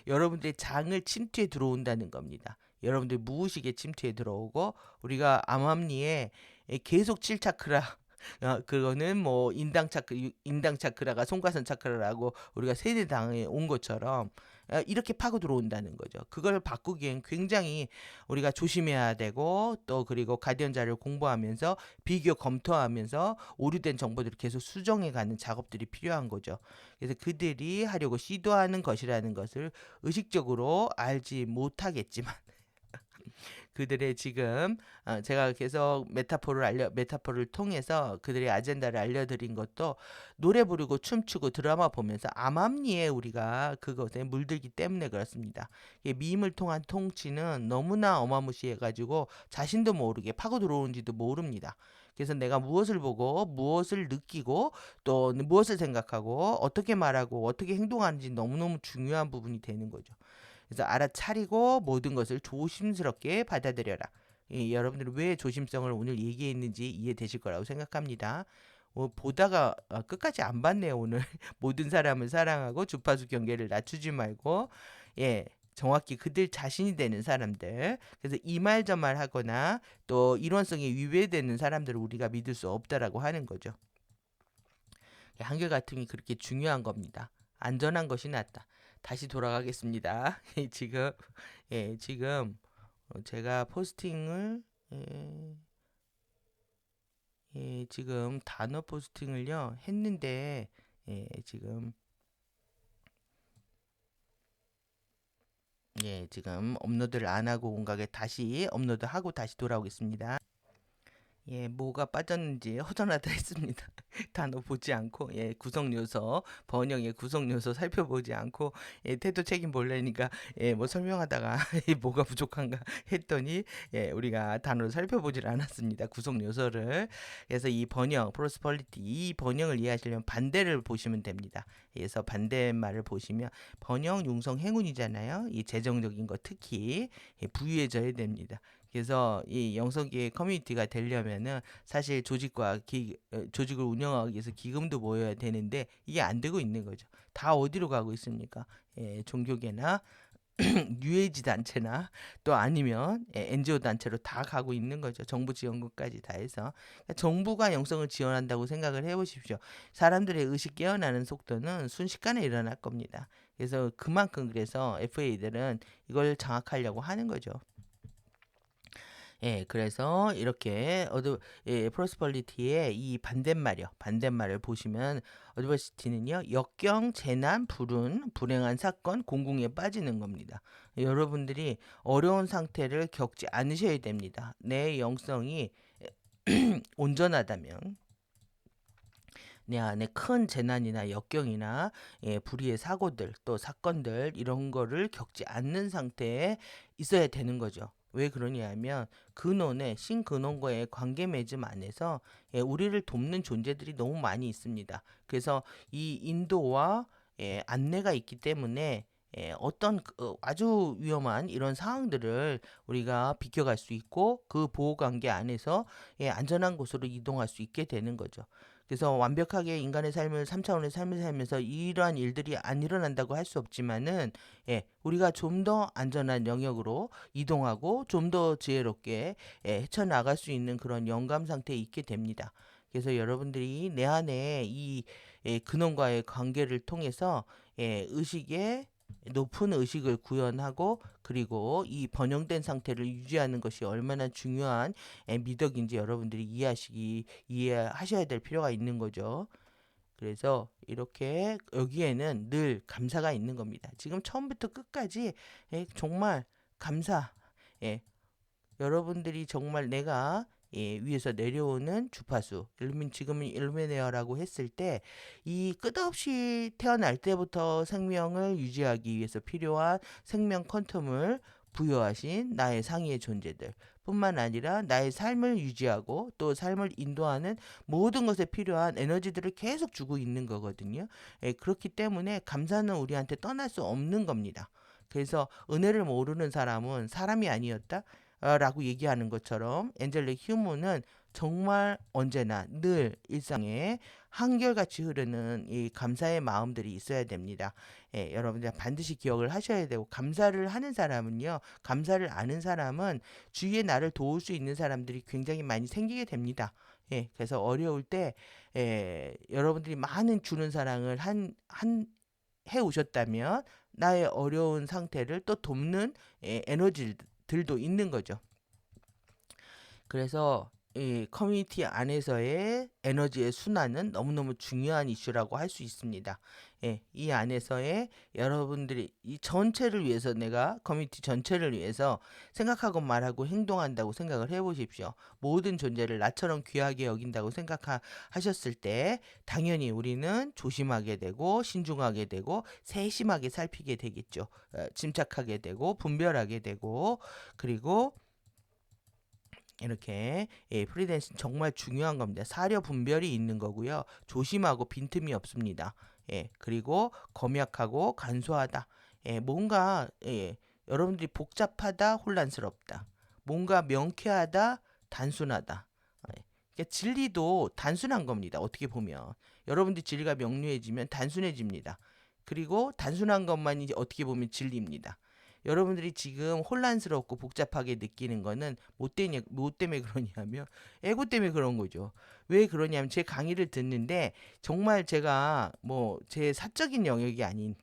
여러분들의 장을 침투해 들어온다는 겁니다. 여러분들 무의식에 침투해 들어오고, 우리가 암암리에 계속 7차크라, 그거는 뭐 인당 차크라가 송가선 차크라라고 우리가 세대 당해 온 것처럼, 이렇게 파고 들어온다는 거죠. 그걸 바꾸기엔 굉장히 우리가 조심해야 되고 또 그리고 가디언 자료를 공부하면서 비교 검토하면서 오류된 정보들을 계속 수정해가는 작업들이 필요한 거죠. 그래서 그들이 하려고 시도하는 것이라는 것을 의식적으로 알지 못하겠지만 그들의 지금 제가 계속 메타포를 통해서 그들의 아젠다를 알려드린 것도 노래 부르고 춤추고 드라마 보면서 암암리에 우리가 그것에 물들기 때문에 그렇습니다. 미임을 통한 통치는 너무나 어마무시해가지고 자신도 모르게 파고 들어오는지도 모릅니다. 그래서 내가 무엇을 보고 무엇을 느끼고 또 무엇을 생각하고 어떻게 말하고 어떻게 행동하는지 너무너무 중요한 부분이 되는 거죠. 그래서 알아차리고 모든 것을 조심스럽게 받아들여라. 여러분들은 왜 조심성을 오늘 얘기했는지 이해되실 거라고 생각합니다. 보다가 끝까지 안 봤네요. 오늘 모든 사람을 사랑하고 주파수 경계를 낮추지 말고 예 정확히 그들 자신이 되는 사람들. 그래서 이 말 저 말 하거나 또 이론성에 위배되는 사람들을 우리가 믿을 수 없다라고 하는 거죠. 한결같음이 그렇게 중요한 겁니다. 안전한 것이 낫다. 다시 돌아가겠습니다. 지금 제가 포스팅을 지금 단어 포스팅을요 했는데 지금 지금 업로드를 안 하고 온각에 다시 업로드하고 다시 돌아오겠습니다. 뭐가 빠졌는지 허전하다 했습니다. 단어 보지 않고, 구성 요소, 번역의 구성 요소 살펴보지 않고, 태도 책임 보려니까, 뭐 설명하다가, 뭐가 부족한가 했더니, 우리가 단어를 살펴보질 않았습니다. 구성 요소를. 그래서 이 번역, 프로스퍼리티, 이 번역을 이해하시려면 반대를 보시면 됩니다. 그래서 반대말을 보시면, 번역, 융성, 행운이잖아요. 이 재정적인 거 특히 부유해져야 됩니다. 그래서 이 영성기의 커뮤니티가 되려면은 사실 조직을 운영하기 위해서 기금도 모여야 되는데 이게 안 되고 있는 거죠. 다 어디로 가고 있습니까? 종교계나 뉴에이지 단체나 또 아니면 NGO 단체로 다 가고 있는 거죠. 정부 지원금까지 다 해서. 그러니까 정부가 영성을 지원한다고 생각을 해보십시오. 사람들의 의식 깨어나는 속도는 순식간에 일어날 겁니다. 그래서 그래서 FA들은 이걸 장악하려고 하는 거죠. 그래서 이렇게 프로스퍼리티의 이 반대말을 보시면 어드버시티는요, 역경, 재난, 불행한 사건, 공공에 빠지는 겁니다. 여러분들이 어려운 상태를 겪지 않으셔야 됩니다. 내 영성이 온전하다면 내 안에 큰 재난이나 역경이나 불의의 사고들 또 사건들 이런 거를 겪지 않는 상태에 있어야 되는 거죠. 왜 그러냐면 근원에 신근원과의 관계 맺음 안에서 우리를 돕는 존재들이 너무 많이 있습니다. 그래서 이 인도와 안내가 있기 때문에 어떤 아주 위험한 이런 상황들을 우리가 비켜갈 수 있고 그 보호관계 안에서 안전한 곳으로 이동할 수 있게 되는 거죠. 그래서 완벽하게 인간의 삶을 3차원의 삶을 살면서 이러한 일들이 안 일어난다고 할 수 없지만은 우리가 좀 더 안전한 영역으로 이동하고 좀 더 지혜롭게 헤쳐나갈 수 있는 그런 영감 상태에 있게 됩니다. 그래서 여러분들이 내 안에 이 근원과의 관계를 통해서 의식의 높은 의식을 구현하고 그리고 이 번영된 상태를 유지하는 것이 얼마나 중요한 미덕인지 여러분들이 이해하셔야 될 필요가 있는 거죠. 그래서 이렇게 여기에는 늘 감사가 있는 겁니다. 지금 처음부터 끝까지 정말 감사. 여러분들이 정말 내가 위에서 내려오는 주파수, 지금은 일루미네어라고 했을 때 이 끝없이 태어날 때부터 생명을 유지하기 위해서 필요한 생명 퀀텀을 부여하신 나의 상위의 존재들 뿐만 아니라 나의 삶을 유지하고 또 삶을 인도하는 모든 것에 필요한 에너지들을 계속 주고 있는 거거든요. 그렇기 때문에 감사는 우리한테 떠날 수 없는 겁니다. 그래서 은혜를 모르는 사람은 사람이 아니었다. 라고 얘기하는 것처럼 엔젤릭 휴무는 정말 언제나 늘 일상에 한결같이 흐르는 이 감사의 마음들이 있어야 됩니다. 여러분들 반드시 기억을 하셔야 되고 감사를 하는 사람은요. 감사를 아는 사람은 주위에 나를 도울 수 있는 사람들이 굉장히 많이 생기게 됩니다. 그래서 어려울 때 여러분들이 많은 주는 사랑을 오셨다면 나의 어려운 상태를 또 돕는 에너지들도 있는 거죠. 그래서 이 커뮤니티 안에서의 에너지의 순환은 너무너무 중요한 이슈라고 할 수 있습니다. 이 안에서의 여러분들이 이 전체를 위해서, 내가 커뮤니티 전체를 위해서 생각하고 말하고 행동한다고 생각을 해보십시오. 모든 존재를 나처럼 귀하게 여긴다고 생각하셨을 때 당연히 우리는 조심하게 되고 신중하게 되고 세심하게 살피게 되겠죠. 침착하게 되고 분별하게 되고, 그리고 이렇게 프리랜서는 정말 중요한 겁니다. 사려 분별이 있는 거고요. 조심하고 빈틈이 없습니다. 그리고 검약하고 간소하다. 뭔가 여러분들이 복잡하다, 혼란스럽다. 뭔가 명쾌하다, 단순하다. 그러니까 진리도 단순한 겁니다. 어떻게 보면 여러분들 진리가 명료해지면 단순해집니다. 그리고 단순한 것만이 어떻게 보면 진리입니다. 여러분들이 지금 혼란스럽고 복잡하게 느끼는 거는 뭐 때문에 그러냐면 에고 때문에 그런 거죠. 왜 그러냐면 제 강의를 듣는데 정말 제가 뭐 제 사적인 영역이 아닌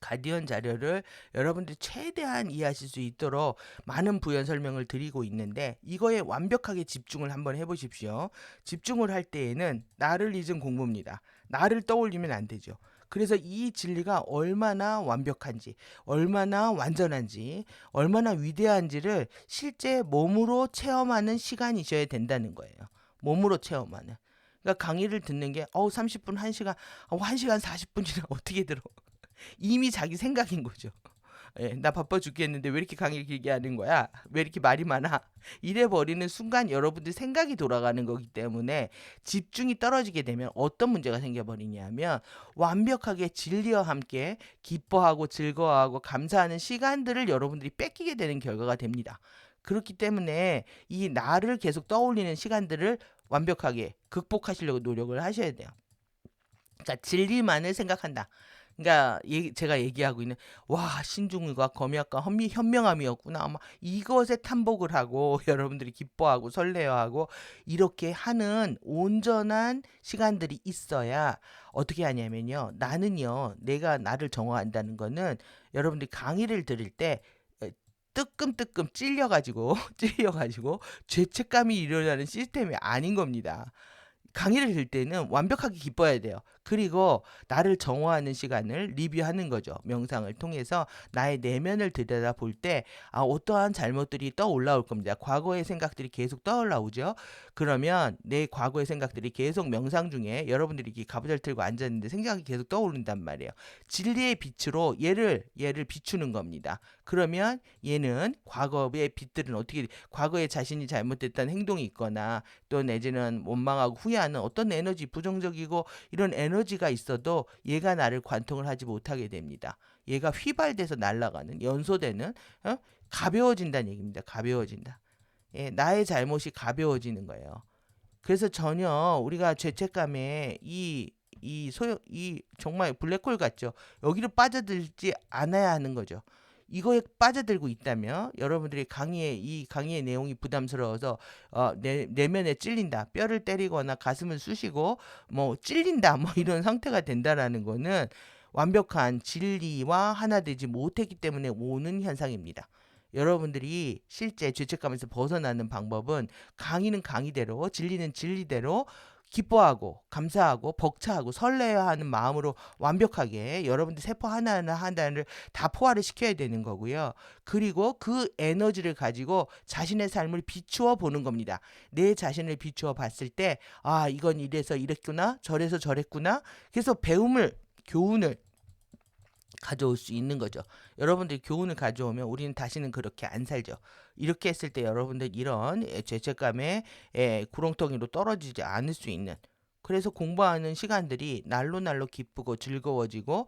가디언 자료를 여러분들이 최대한 이해하실 수 있도록 많은 부연 설명을 드리고 있는데 이거에 완벽하게 집중을 한번 해보십시오. 집중을 할 때에는 나를 잊은 공부입니다. 나를 떠올리면 안 되죠. 그래서 이 진리가 얼마나 완벽한지, 얼마나 완전한지, 얼마나 위대한지를 실제 몸으로 체험하는 시간이셔야 된다는 거예요. 몸으로 체험하는. 그러니까 강의를 듣는 게 30분, 1시간, 1시간 40분이나 어떻게 들어. 이미 자기 생각인 거죠. 나 바빠 죽겠는데 왜 이렇게 강의 길게 하는 거야? 왜 이렇게 말이 많아? 이래 버리는 순간 여러분들 생각이 돌아가는 거기 때문에 집중이 떨어지게 되면 어떤 문제가 생겨버리냐면 완벽하게 진리와 함께 기뻐하고 즐거워하고 감사하는 시간들을 여러분들이 뺏기게 되는 결과가 됩니다. 그렇기 때문에 이 나를 계속 떠올리는 시간들을 완벽하게 극복하시려고 노력을 하셔야 돼요. 그러니까 진리만을 생각한다. 그러니까 제가 얘기하고 있는 신중과 검약과 현명함이었구나. 아마 이것에 탐복을 하고 여러분들이 기뻐하고 설레어하고 이렇게 하는 온전한 시간들이 있어야 어떻게 하냐면요. 나는요. 내가 나를 정화한다는 거는 여러분들이 강의를 들을 때 뜨끔뜨끔 찔려가지고 죄책감이 일어나는 시스템이 아닌 겁니다. 강의를 들 때는 완벽하게 기뻐야 돼요. 그리고 나를 정화하는 시간을 리뷰하는 거죠. 명상을 통해서 나의 내면을 들여다볼 때 어떠한 잘못들이 떠올라올 겁니다. 과거의 생각들이 계속 떠올라오죠. 그러면 내 과거의 생각들이 계속 명상 중에 여러분들이 이렇게 가부좌를 들고 앉았는데 생각이 계속 떠오른단 말이에요. 진리의 빛으로 얘를 비추는 겁니다. 그러면 얘는 과거의 빛들은 과거에 자신이 잘못됐다는 행동이 있거나 또 내지는 원망하고 후회하는 어떤 에너지, 부정적이고 이런 에너지가 있어도 얘가 나를 관통을 하지 못하게 됩니다. 얘가 휘발돼서 날아가는, 연소되는, 가벼워진다는 얘기입니다. 가벼워진다. 나의 잘못이 가벼워지는 거예요. 그래서 전혀 우리가 죄책감에 이 정말 블랙홀 같죠. 여기로 빠져들지 않아야 하는 거죠. 이거에 빠져들고 있다면 여러분들이 이 강의의 내용이 부담스러워서 내면에 찔린다, 뼈를 때리거나 가슴을 쑤시고 뭐 찔린다, 뭐 이런 상태가 된다라는 거는 완벽한 진리와 하나 되지 못했기 때문에 오는 현상입니다. 여러분들이 실제 죄책감에서 벗어나는 방법은 강의는 강의대로, 진리는 진리대로 기뻐하고 감사하고 벅차하고 설레야 하는 마음으로 완벽하게 여러분들 세포 하나하나를 다 포화를 시켜야 되는 거고요. 그리고 그 에너지를 가지고 자신의 삶을 비추어 보는 겁니다. 내 자신을 비추어 봤을 때 이건 이래서 이랬구나, 저래서 저랬구나. 그래서 교훈을 가져올 수 있는 거죠. 여러분들이 교훈을 가져오면 우리는 다시는 그렇게 안 살죠. 이렇게 했을 때 여러분들 이런 죄책감의 구렁텅이로 떨어지지 않을 수 있는, 그래서 공부하는 시간들이 날로 기쁘고 즐거워지고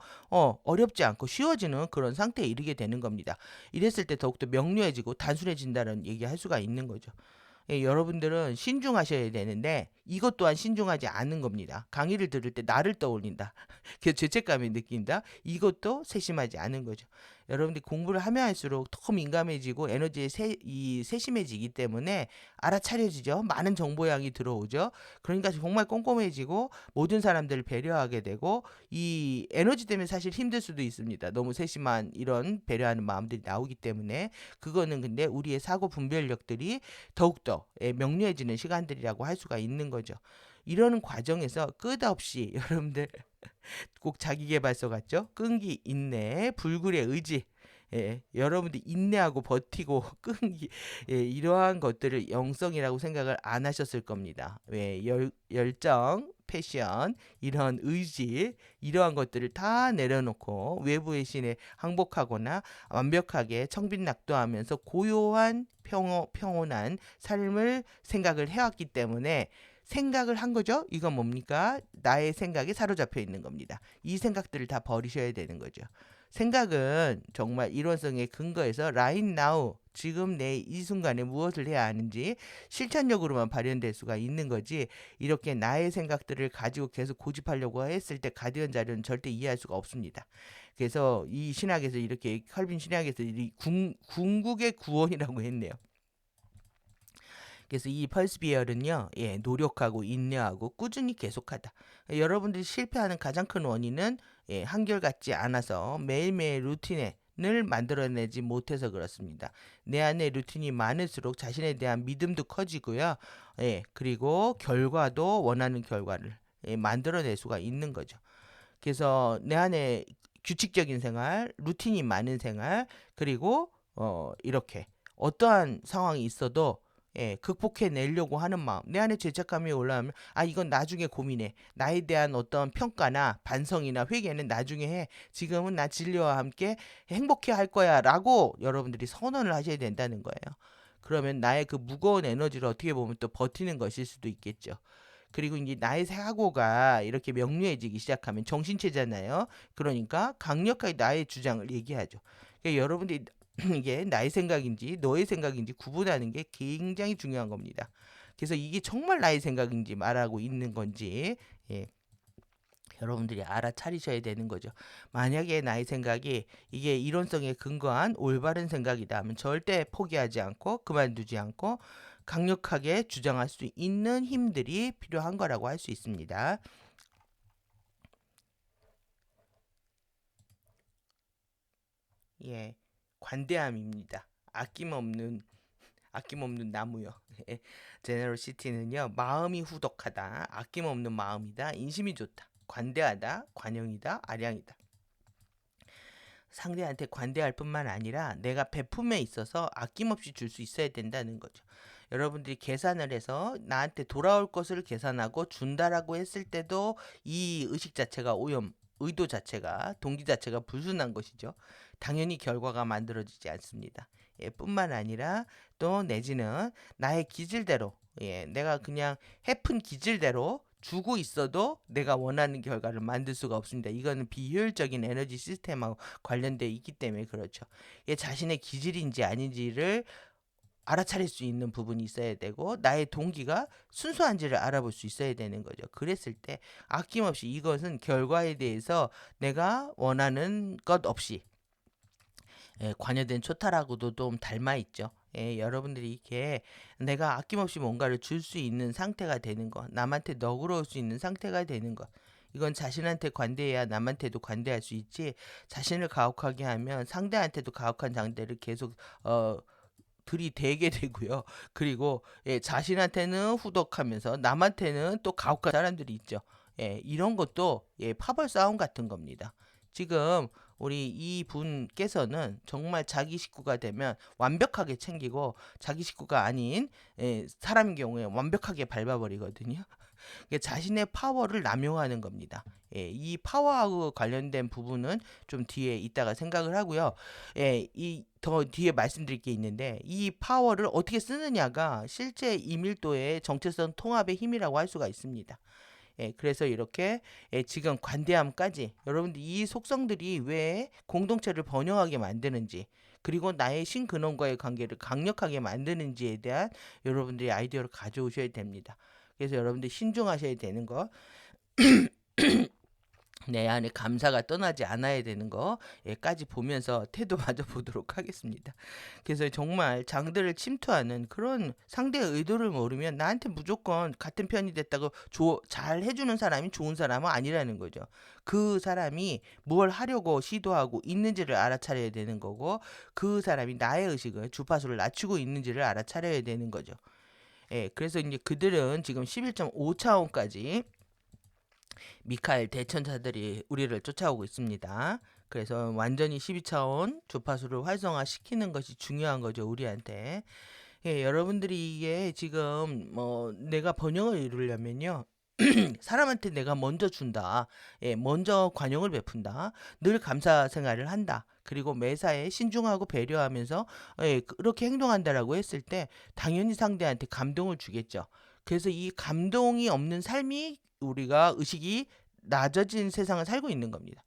어렵지 않고 쉬워지는 그런 상태에 이르게 되는 겁니다. 이랬을 때 더욱더 명료해지고 단순해진다는 얘기할 수가 있는 거죠. 여러분들은 신중하셔야 되는데 이것 또한 신중하지 않은 겁니다. 강의를 들을 때 나를 떠올린다. 죄책감이 느낀다. 이것도 세심하지 않은 거죠. 여러분들이 공부를 하면 할수록 더 민감해지고 에너지에 세심해지기 때문에 알아차려지죠. 많은 정보량이 들어오죠. 그러니까 정말 꼼꼼해지고 모든 사람들을 배려하게 되고 이 에너지 때문에 사실 힘들 수도 있습니다. 너무 세심한 이런 배려하는 마음들이 나오기 때문에 그거는 근데 우리의 사고 분별력들이 더욱더 명료해지는 시간들이라고 할 수가 있는 거죠. 이러는 과정에서 끝없이 여러분들 꼭 자기계발서 같죠? 끈기, 인내, 불굴의 의지. 여러분들 인내하고 버티고 끈기, 이러한 것들을 영성이라고 생각을 안 하셨을 겁니다. 왜 열정, 패션, 이런 의지, 이러한 것들을 다 내려놓고 외부의 신에 항복하거나 완벽하게 청빈낙도하면서 고요한 평온한 삶을 생각을 해왔기 때문에 생각을 한 거죠. 이건 뭡니까? 나의 생각에 사로잡혀 있는 겁니다. 이 생각들을 다 버리셔야 되는 거죠. 생각은 정말 일원성의 근거에서 right now, 지금 내 이 순간에 무엇을 해야 하는지 실천력으로만 발현될 수가 있는 거지, 이렇게 나의 생각들을 가지고 계속 고집하려고 했을 때 가디언 자료는 절대 이해할 수가 없습니다. 그래서 이 신학에서 이렇게 칼빈 신학에서 이 궁극의 구원이라고 했네요. 그래서 이 펄스비얼은요, 노력하고 인내하고 꾸준히 계속하다. 여러분들이 실패하는 가장 큰 원인은 한결같지 않아서 매일매일 루틴을 만들어내지 못해서 그렇습니다. 내 안에 루틴이 많을수록 자신에 대한 믿음도 커지고요. 그리고 결과도 원하는 결과를 만들어낼 수가 있는 거죠. 그래서 내 안에 규칙적인 생활, 루틴이 많은 생활, 그리고 이렇게 어떠한 상황이 있어도 극복해내려고 하는 마음. 내 안에 죄책감이 올라오면 이건 나중에 고민해. 나에 대한 어떤 평가나 반성이나 회개는 나중에 해. 지금은 나 진리와 함께 행복해 할 거야 라고 여러분들이 선언을 하셔야 된다는 거예요. 그러면 나의 그 무거운 에너지를 어떻게 보면 또 버티는 것일 수도 있겠죠. 그리고 이제 나의 사고가 이렇게 명료해지기 시작하면 정신체잖아요. 그러니까 강력하게 나의 주장을 얘기하죠. 그러니까 여러분들이 이게 나의 생각인지 너의 생각인지 구분하는 게 굉장히 중요한 겁니다. 그래서 이게 정말 나의 생각인지 말하고 있는 건지 여러분들이 알아차리셔야 되는 거죠. 만약에 나의 생각이 이게 이론성에 근거한 올바른 생각이다 하면 절대 포기하지 않고 그만두지 않고 강력하게 주장할 수 있는 힘들이 필요한 거라고 할 수 있습니다. 관대함입니다. 아낌없는 나무요. 제너럴시티는요, 마음이 후덕하다, 아낌없는 마음이다, 인심이 좋다, 관대하다, 관용이다, 아량이다. 상대한테 관대할 뿐만 아니라 내가 베품에 있어서 아낌없이 줄 수 있어야 된다는 거죠. 여러분들이 계산을 해서 나한테 돌아올 것을 계산하고 준다라고 했을 때도 이 의식 자체가 의도 자체가, 동기 자체가 불순한 것이죠. 당연히 결과가 만들어지지 않습니다. 뿐만 아니라 또 내지는 나의 기질대로, 내가 그냥 해픈 기질대로 주고 있어도 내가 원하는 결과를 만들 수가 없습니다. 이거는 비효율적인 에너지 시스템하고 관련되어 있기 때문에 그렇죠. 자신의 기질인지 아닌지를 알아차릴 수 있는 부분이 있어야 되고 나의 동기가 순수한지를 알아볼 수 있어야 되는 거죠. 그랬을 때 아낌없이 이것은 결과에 대해서 내가 원하는 것 없이 관여된 초타라고도 좀 닮아 있죠. 여러분들이 이렇게 내가 아낌없이 뭔가를 줄 수 있는 상태가 되는 것, 남한테 너그러울 수 있는 상태가 되는 것, 이건 자신한테 관대해야 남한테도 관대할 수 있지, 자신을 가혹하게 하면 상대한테도 가혹한 상대를 계속 들이대게 되고요. 그리고 자신한테는 후덕하면서 남한테는 또 가혹한 사람들이 있죠. 이런 것도 파벌 싸움 같은 겁니다. 지금 우리 이 분께서는 정말 자기 식구가 되면 완벽하게 챙기고 자기 식구가 아닌 사람인 경우에 완벽하게 밟아버리거든요. 자신의 파워를 남용하는 겁니다. 이 파워하고 관련된 부분은 좀 뒤에 이따가 생각을 하고요. 이 더 뒤에 말씀드릴 게 있는데 이 파워를 어떻게 쓰느냐가 실제 이밀도의 정체성 통합의 힘이라고 할 수가 있습니다. 그래서 이렇게 지금 관대함까지 여러분들 이 속성들이 왜 공동체를 번영하게 만드는지 그리고 나의 신근원과의 관계를 강력하게 만드는지에 대한 여러분들이 아이디어를 가져오셔야 됩니다. 그래서 여러분들 신중하셔야 되는 거 내 안에 감사가 떠나지 않아야 되는 거까지 보면서 태도마저 보도록 하겠습니다. 그래서 정말 장들을 침투하는 그런 상대의 의도를 모르면 나한테 무조건 같은 편이 됐다고 잘 해주는 사람이 좋은 사람은 아니라는 거죠. 그 사람이 뭘 하려고 시도하고 있는지를 알아차려야 되는 거고, 그 사람이 나의 의식을 주파수를 낮추고 있는지를 알아차려야 되는 거죠. 예, 그래서 이제 그들은 지금 11.5차원까지 미카엘 대천사들이 우리를 쫓아오고 있습니다. 그래서 완전히 12차원 주파수를 활성화시키는 것이 중요한 거죠, 우리한테. 예, 여러분들이 이게 지금 뭐 내가 번영을 이루려면요. 사람한테 내가 먼저 준다. 예, 먼저 관용을 베푼다. 늘 감사 생활을 한다. 그리고 매사에 신중하고 배려하면서 예, 그렇게 행동한다라고 했을 때 당연히 상대한테 감동을 주겠죠. 그래서 이 감동이 없는 삶이 우리가 의식이 낮아진 세상을 살고 있는 겁니다.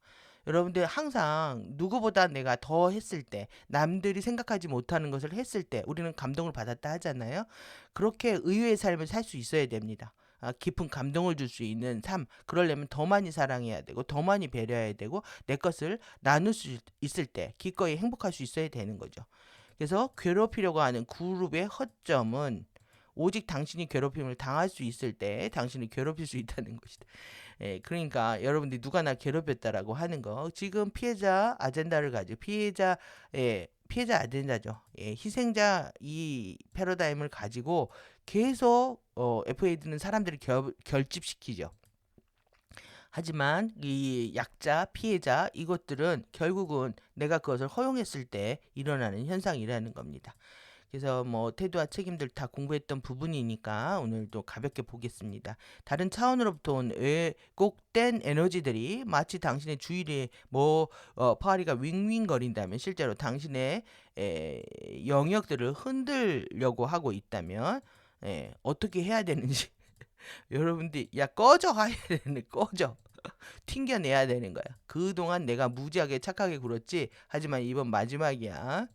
여러분들 항상 누구보다 내가 더 했을 때, 남들이 생각하지 못하는 것을 했을 때 우리는 감동을 받았다 하잖아요. 그렇게 의외의 삶을 살 수 있어야 됩니다. 깊은 감동을 줄 수 있는 삶, 그러려면 더 많이 사랑해야 되고 더 많이 배려해야 되고 내 것을 나눌 수 있을 때 기꺼이 행복할 수 있어야 되는 거죠. 그래서 괴롭히려고 하는 그룹의 허점은 오직 당신이 괴롭힘을 당할 수 있을 때 당신을 괴롭힐 수 있다는 것이다. 예, 그러니까 여러분들이 누가 나 괴롭혔다라고 하는 거, 지금 피해자 아젠다를 가지고 피해자 아젠다죠. 예, 희생자 이 패러다임을 가지고 계속 FAD는 사람들을 결집시키죠. 하지만 이 약자, 피해자 이것들은 결국은 내가 그것을 허용했을 때 일어나는 현상이라는 겁니다. 그래서 뭐 태도와 책임들 다 공부했던 부분이니까 오늘도 가볍게 보겠습니다. 다른 차원으로부터 온 왜곡된 에너지들이 마치 당신의 주위에 파리가 윙윙거린다면 실제로 당신의 영역들을 흔들려고 하고 있다면 어떻게 해야 되는지 여러분들이 야 꺼져 해야 되는 꺼져 튕겨내야 되는 거야. 그동안 내가 무지하게 착하게 굴었지. 하지만 이번 마지막이야.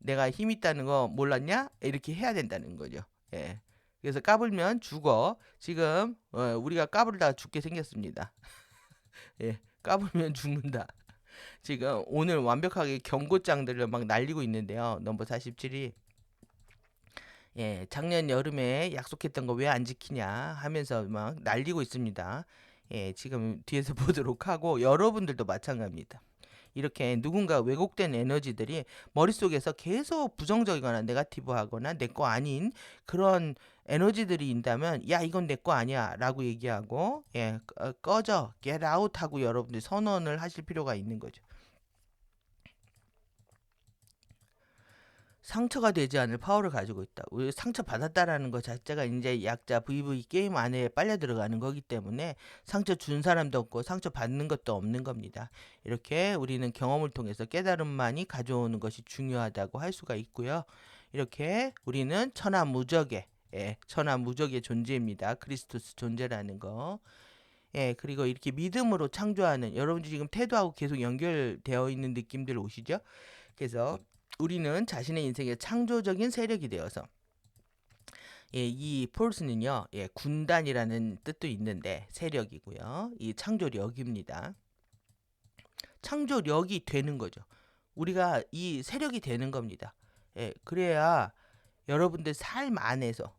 내가 힘 있다는 거 몰랐냐? 이렇게 해야 된다는 거죠. 예. 그래서 까불면 죽어. 지금 우리가 까불다가 죽게 생겼습니다. 예. 까불면 죽는다. 지금 오늘 완벽하게 경고장들을 막 날리고 있는데요. 넘버 47이 예, 작년 여름에 약속했던 거 왜 안 지키냐 하면서 막 날리고 있습니다. 예, 지금 뒤에서 보도록 하고 여러분들도 마찬가지입니다. 이렇게 누군가 왜곡된 에너지들이 머릿속에서 계속 부정적이거나 네가티브하거나 내 거 아닌 그런 에너지들이 있다면 야 이건 내 거 아니야 라고 얘기하고 예, 꺼져 get out 하고 여러분들이 선언을 하실 필요가 있는 거죠. 상처가 되지 않을 파워를 가지고 있다. 우리 상처 받았다라는 것 자체가 이제 약자 VV 게임 안에 빨려 들어가는 거기 때문에 상처 준 사람도 없고 상처 받는 것도 없는 겁니다. 이렇게 우리는 경험을 통해서 깨달음만이 가져오는 것이 중요하다고 할 수가 있고요. 이렇게 우리는 천하무적의 천하무적의 존재입니다. 크리스토스 존재라는 거. 예, 그리고 이렇게 믿음으로 창조하는 여러분들 지금 태도하고 계속 연결되어 있는 느낌들 오시죠? 그래서 우리는 자신의 인생의 창조적인 세력이 되어서 예, 이 폴스는요, 예, 군단이라는 뜻도 있는데 세력이고요. 이 창조력입니다. 창조력이 되는 거죠. 우리가 이 세력이 되는 겁니다. 예, 그래야 여러분들 삶 안에서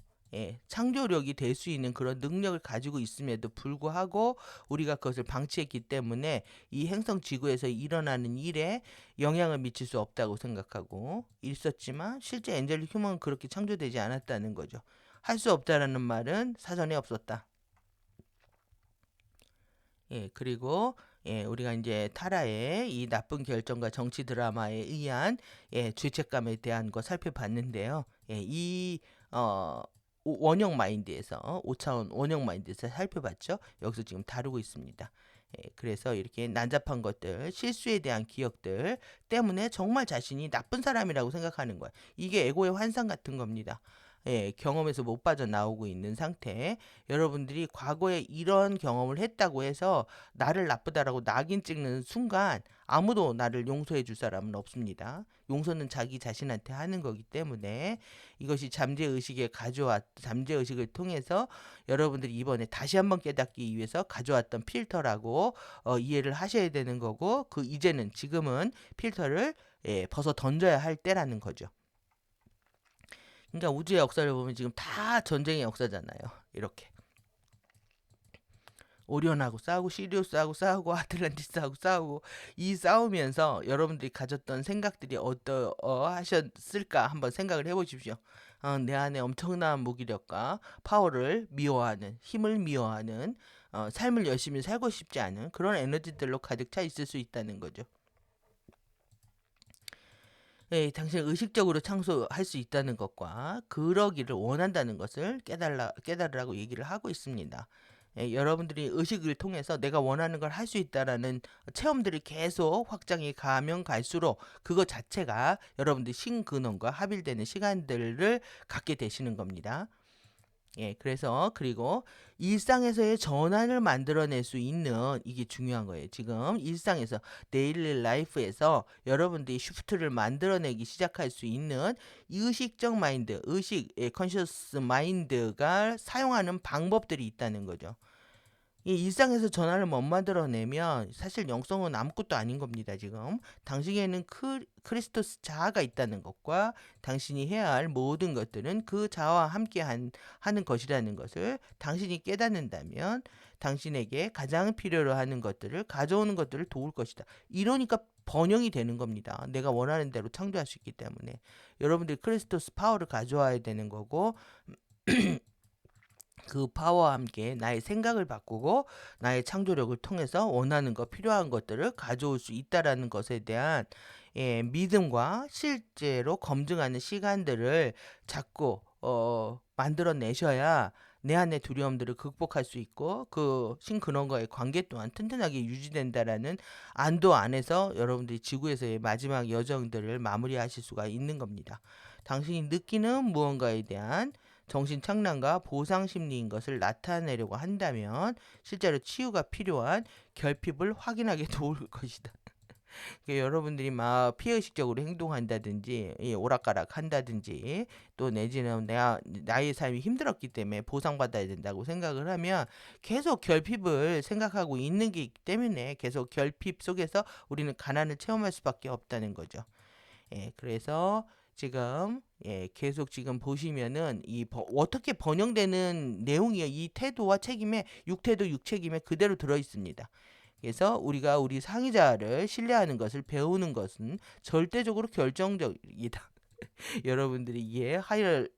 창조력이 될 수 있는 그런 능력을 가지고 있음에도 불구하고 우리가 그것을 방치했기 때문에 이 행성 지구에서 일어나는 일에 영향을 미칠 수 없다고 생각하고 있었지만 실제 엔젤 휴먼은 그렇게 창조되지 않았다는 거죠. 할 수 없다라는 말은 사전에 없었다. 예, 그리고 우리가 이제 타라의 이 나쁜 결정과 정치 드라마에 의한 죄책감에 대한 거 살펴봤는데요. 이 원형 마인드에서 5차원 원형 마인드에서 살펴봤죠. 여기서 지금 다루고 있습니다. 그래서 이렇게 난잡한 것들, 실수에 대한 기억들 때문에 정말 자신이 나쁜 사람이라고 생각하는 거예요. 이게 에고의 환상 같은 겁니다. 경험에서 못 빠져나오고 있는 상태. 여러분들이 과거에 이런 경험을 했다고 해서 나를 나쁘다라고 낙인 찍는 순간 아무도 나를 용서해 줄 사람은 없습니다. 용서는 자기 자신한테 하는 거기 때문에 이것이 잠재의식을 통해서 여러분들이 이번에 다시 한번 깨닫기 위해서 가져왔던 필터라고 이해를 하셔야 되는 거고, 이제는 지금은 필터를 벗어 던져야 할 때라는 거죠. 그러니까 우주의 역사를 보면 지금 다 전쟁의 역사잖아요. 이렇게 오리온하고 싸우고 시리우스하고 싸우고 아틀란티스하고 싸우고, 이 싸우면서 여러분들이 가졌던 생각들이 어떠하셨을까 한번 생각을 해보십시오. 내 안에 엄청난 무기력과 파워를 미워하는, 힘을 미워하는, 삶을 열심히 살고 싶지 않은 그런 에너지들로 가득 차 있을 수 있다는 거죠. 당신은 의식적으로 창조할 수 있다는 것과 그러기를 원한다는 것을 깨달으라고 얘기를 하고 있습니다. 여러분들이 의식을 통해서 내가 원하는 걸 할 수 있다라는 체험들이 계속 확장이 가면 갈수록 그것 자체가 여러분들이 신근원과 합일되는 시간들을 갖게 되시는 겁니다. 그래서 그리고 일상에서의 전환을 만들어낼 수 있는, 이게 중요한 거예요. 지금 일상에서 데일리 라이프에서 여러분들이 쉬프트를 만들어내기 시작할 수 있는 의식적 마인드, 컨셔스 마인드가 사용하는 방법들이 있다는 거죠. 이 일상에서 전환을 못 만들어내면 사실 영성은 아무것도 아닌 겁니다. 지금 당신에는 크리스토스 자아가 있다는 것과 당신이 해야 할 모든 것들은 그 자아와 함께 하는 것이라는 것을 당신이 깨닫는다면 당신에게 가장 필요로 하는 것들을 가져오는 것들을 도울 것이다. 이러니까 번영이 되는 겁니다. 내가 원하는 대로 창조할 수 있기 때문에 여러분들이 크리스토스 파워를 가져와야 되는 거고, 그 파워와 함께 나의 생각을 바꾸고 나의 창조력을 통해서 원하는 것, 필요한 것들을 가져올 수 있다라는 것에 대한 믿음과 실제로 검증하는 시간들을 자꾸 만들어내셔야 내 안의 두려움들을 극복할 수 있고 그 신근원과의 관계 또한 튼튼하게 유지된다라는 안도 안에서 여러분들이 지구에서의 마지막 여정들을 마무리하실 수가 있는 겁니다. 당신이 느끼는 무언가에 대한 정신 착란과 보상 심리인 것을 나타내려고 한다면 실제로 치유가 필요한 결핍을 확인하게 도울 것이다. 여러분들이 막 피해의식적으로 행동한다든지 오락가락 한다든지 또 내지는 나의 삶이 힘들었기 때문에 보상받아야 된다고 생각을 하면 계속 결핍을 생각하고 있는 게 있기 때문에 계속 결핍 속에서 우리는 가난을 체험할 수밖에 없다는 거죠. 그래서 지금 계속 지금 보시면은 어떻게 번영되는 내용이에요. 이 태도와 책임에 육태도 육책임에 그대로 들어 있습니다. 그래서 우리가 우리 상의자를 신뢰하는 것을 배우는 것은 절대적으로 결정적이다. 여러분들이 이게 하이어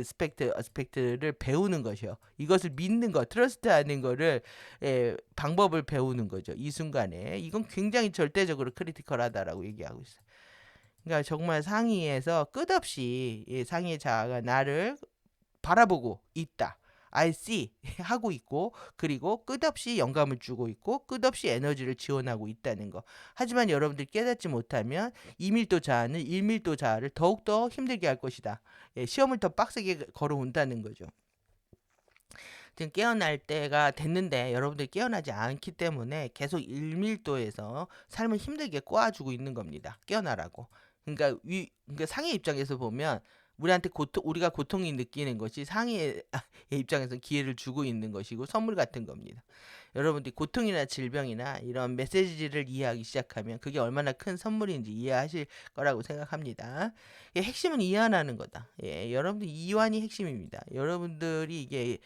스펙트를 배우는 것이요. 이것을 믿는 것, 트러스트하는 거를 방법을 배우는 거죠. 이 순간에 이건 굉장히 절대적으로 크리티컬하다라고 얘기하고 있어요. 그러니까 정말 상의에서 끝없이 상의의 자아가 나를 바라보고 있다. I see 하고 있고, 그리고 끝없이 영감을 주고 있고 끝없이 에너지를 지원하고 있다는 거. 하지만 여러분들이 깨닫지 못하면 이밀도 자아는 일밀도 자아를 더욱더 힘들게 할 것이다. 시험을 더 빡세게 걸어온다는 거죠. 지금 깨어날 때가 됐는데 여러분들이 깨어나지 않기 때문에 계속 일밀도에서 삶을 힘들게 꼬아주고 있는 겁니다. 깨어나라고. 그러니까 상의 입장에서 보면 우리가 고통이 느끼는 것이 상의의 입장에서 기회를 주고 있는 것이고 선물 같은 겁니다. 여러분들이 고통이나 질병이나 이런 메시지를 이해하기 시작하면 그게 얼마나 큰 선물인지 이해하실 거라고 생각합니다. 핵심은 이완하는 거다. 여러분들 이완이 핵심입니다. 여러분들이 이게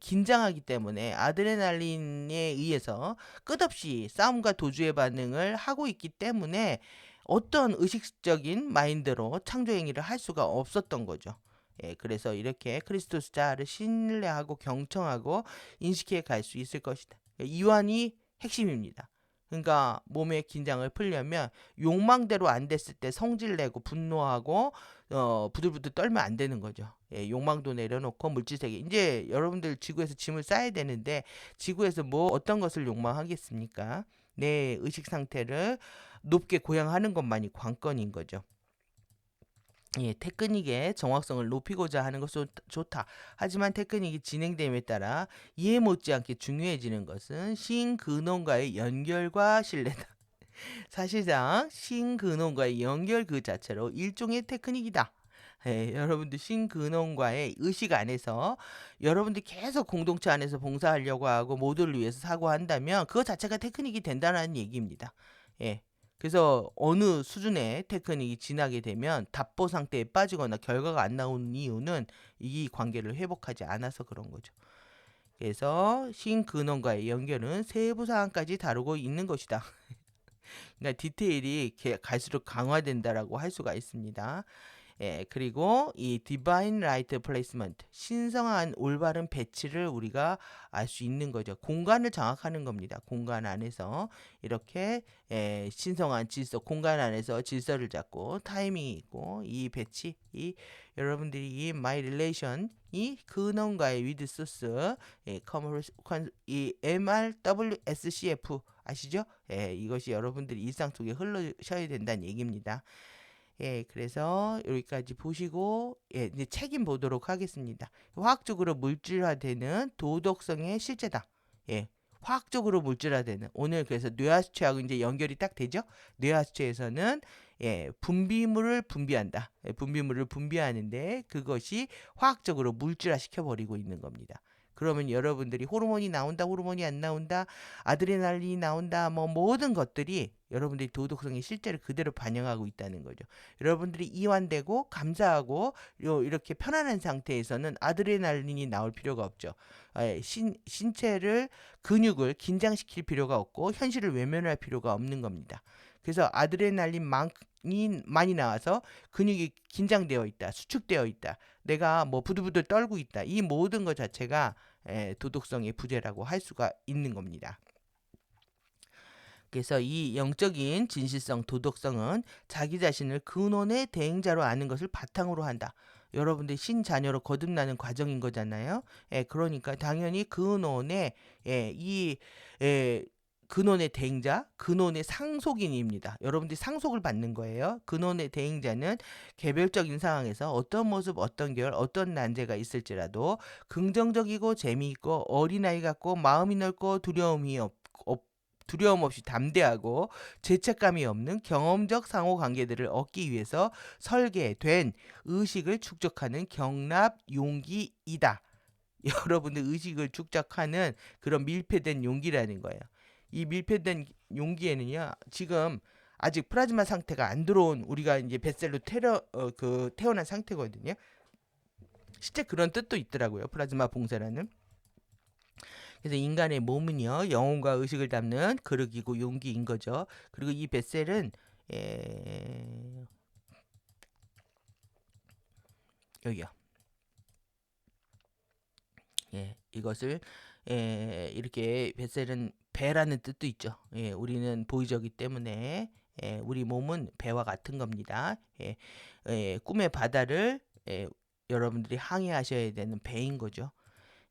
긴장하기 때문에 아드레날린에 의해서 끝없이 싸움과 도주의 반응을 하고 있기 때문에 어떤 의식적인 마인드로 창조 행위를 할 수가 없었던 거죠. 그래서 이렇게 크리스토스 자아를 신뢰하고 경청하고 인식해 갈 수 있을 것이다. 이완이 핵심입니다. 그러니까 몸의 긴장을 풀려면 욕망대로 안 됐을 때 성질내고 분노하고 부들부들 떨면 안 되는 거죠. 욕망도 내려놓고 물질세계, 이제 여러분들 지구에서 짐을 싸야 되는데 지구에서 뭐 어떤 것을 욕망하겠습니까? 내 의식 상태를 높게 고양하는 것만이 관건인 거죠. 예, 테크닉의 정확성을 높이고자 하는 것은 좋다. 하지만 테크닉이 진행됨에 따라 이해 못지않게 중요해지는 것은 신근원과의 연결과 신뢰다. 사실상 신근원과의 연결 그 자체로 일종의 테크닉이다. 예, 여러분들 신근원과의 의식 안에서 여러분들 계속 공동체 안에서 봉사하려고 하고 모두를 위해서 사고한다면 그거 자체가 테크닉이 된다는 얘기입니다. 예. 그래서 어느 수준의 테크닉이 지나게 되면 답보 상태에 빠지거나 결과가 안 나오는 이유는 이 관계를 회복하지 않아서 그런 거죠. 그래서 신근원과의 연결은 세부 사항까지 다루고 있는 것이다. 그러니까 디테일이 갈수록 강화된다라고 할 수가 있습니다. 예, 그리고 이 디바인 라이트 플레이스먼트, 신성한 올바른 배치를 우리가 알 수 있는 거죠. 공간을 장악하는 겁니다. 공간 안에서 이렇게 신성한 질서, 공간 안에서 질서를 잡고 타이밍이 있고 이 배치, 이 여러분들이 이 my relation 이 근원과의 with source, 이 MRWSCF 아시죠? 예, 이것이 여러분들이 일상 속에 흘러셔야 된다는 얘기입니다. 예, 그래서 여기까지 보시고 예, 이제 책임 보도록 하겠습니다. 화학적으로 물질화되는 도덕성의 실제다. 예. 화학적으로 물질화되는 오늘 그래서 뇌하수체하고 이제 연결이 딱 되죠. 뇌하수체에서는 예, 분비물을 분비한다. 예, 분비물을 분비하는데 그것이 화학적으로 물질화 시켜버리고 있는 겁니다. 그러면 여러분들이 호르몬이 나온다, 호르몬이 안 나온다, 아드레날린이 나온다, 뭐 모든 것들이 여러분들이 도덕성의 실제를 그대로 반영하고 있다는 거죠. 여러분들이 이완되고 감사하고 이렇게 편안한 상태에서는 아드레날린이 나올 필요가 없죠. 신체를 근육을 긴장시킬 필요가 없고 현실을 외면할 필요가 없는 겁니다. 그래서 아드레날린 많이 나와서 근육이 긴장되어 있다, 수축되어 있다, 내가 뭐 부들부들 떨고 있다. 이 모든 것 자체가 도덕성의 부재라고 할 수가 있는 겁니다. 그래서 이 영적인 진실성, 도덕성은 자기 자신을 근원의 대행자로 아는 것을 바탕으로 한다. 여러분들 신자녀로 거듭나는 과정인 거잖아요. 그러니까 당연히 근원의 이 근원의 대행자, 근원의 상속인입니다. 여러분들이 상속을 받는 거예요. 근원의 대행자는 개별적인 상황에서 어떤 모습, 어떤 계열, 어떤 난제가 있을지라도 긍정적이고 재미있고 어린아이 같고 마음이 넓고 두려움 없이 담대하고 죄책감이 없는 경험적 상호 관계들을 얻기 위해서 설계된 의식을 축적하는 경납 용기이다. 여러분들 의식을 축적하는 그런 밀폐된 용기라는 거예요. 이 밀폐된 용기에는요, 지금 아직 플라즈마 상태가 안 들어온 우리가 이제 뱃셀로 태어난 상태거든요. 실제 그런 뜻도 있더라고요. 플라즈마 봉쇄라는. 그래서 인간의 몸은요, 영혼과 의식을 담는 그릇이고 용기인 거죠. 그리고 이 뱃셀은 여기요. 예, 이것을 이렇게 뱃셀은 배라는 뜻도 있죠. 예, 우리는 보이저기 때문에 우리 몸은 배와 같은 겁니다. 꿈의 바다를 여러분들이 항해하셔야 되는 배인 거죠.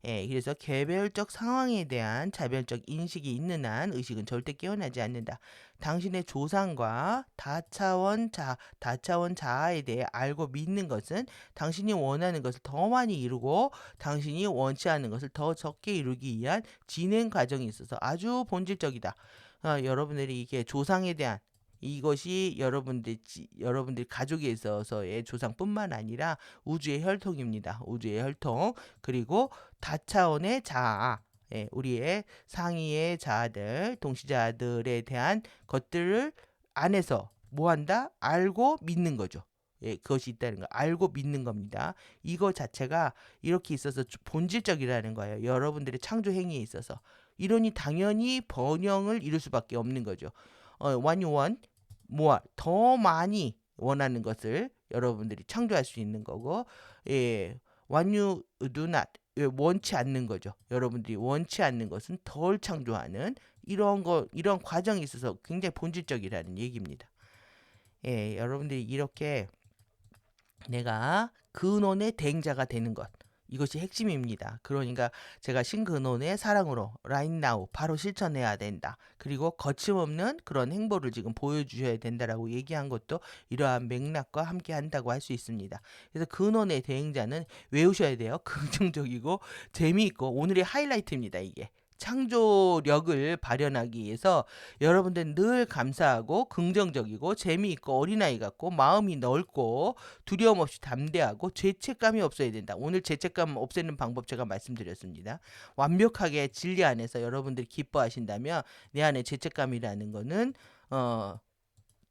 그래서 개별적 상황에 대한 자별적 인식이 있는 한 의식은 절대 깨어나지 않는다. 당신의 조상과 다차원 자아에 대해 알고 믿는 것은 당신이 원하는 것을 더 많이 이루고 당신이 원치 않는 것을 더 적게 이루기 위한 진행 과정이 있어서 아주 본질적이다. 여러분들이 이게 조상에 대한 이것이 여러분들 가족에 있어서의 조상뿐만 아니라 우주의 혈통입니다. 우주의 혈통. 그리고 다차원의 자아, 우리의 상위의 자아들, 동시자들에 대한 것들을 안에서 뭐 한다? 알고 믿는 거죠. 그것이 있다는 거. 알고 믿는 겁니다. 이거 자체가 이렇게 있어서 본질적이라는 거예요. 여러분들의 창조 행위에 있어서. 이러니 당연히 번영을 이룰 수밖에 없는 거죠. what you want, more, 더 많이 원하는 것을 여러분들이 창조할 수 있는 거고, what you do not, 원치 않는 거죠. 여러분들이 원치 않는 것은 덜 창조하는 이런 과정이 있어서 굉장히 본질적이라는 얘기입니다. 여러분들이 이렇게 내가 근원의 대행자가 되는 것, 이것이 핵심입니다. 그러니까 제가 신근원의 사랑으로 right now 바로 실천해야 된다. 그리고 거침없는 그런 행보를 지금 보여주셔야 된다라고 얘기한 것도 이러한 맥락과 함께 한다고 할 수 있습니다. 그래서 근원의 대행자는 외우셔야 돼요. 긍정적이고 재미있고 오늘의 하이라이트입니다. 이게. 창조력을 발현하기 위해서 여러분들 늘 감사하고 긍정적이고 재미있고 어린아이 같고 마음이 넓고 두려움 없이 담대하고 죄책감이 없어야 된다. 오늘 죄책감 없애는 방법 제가 말씀드렸습니다. 완벽하게 진리 안에서 여러분들이 기뻐하신다면 내 안에 죄책감이라는 거는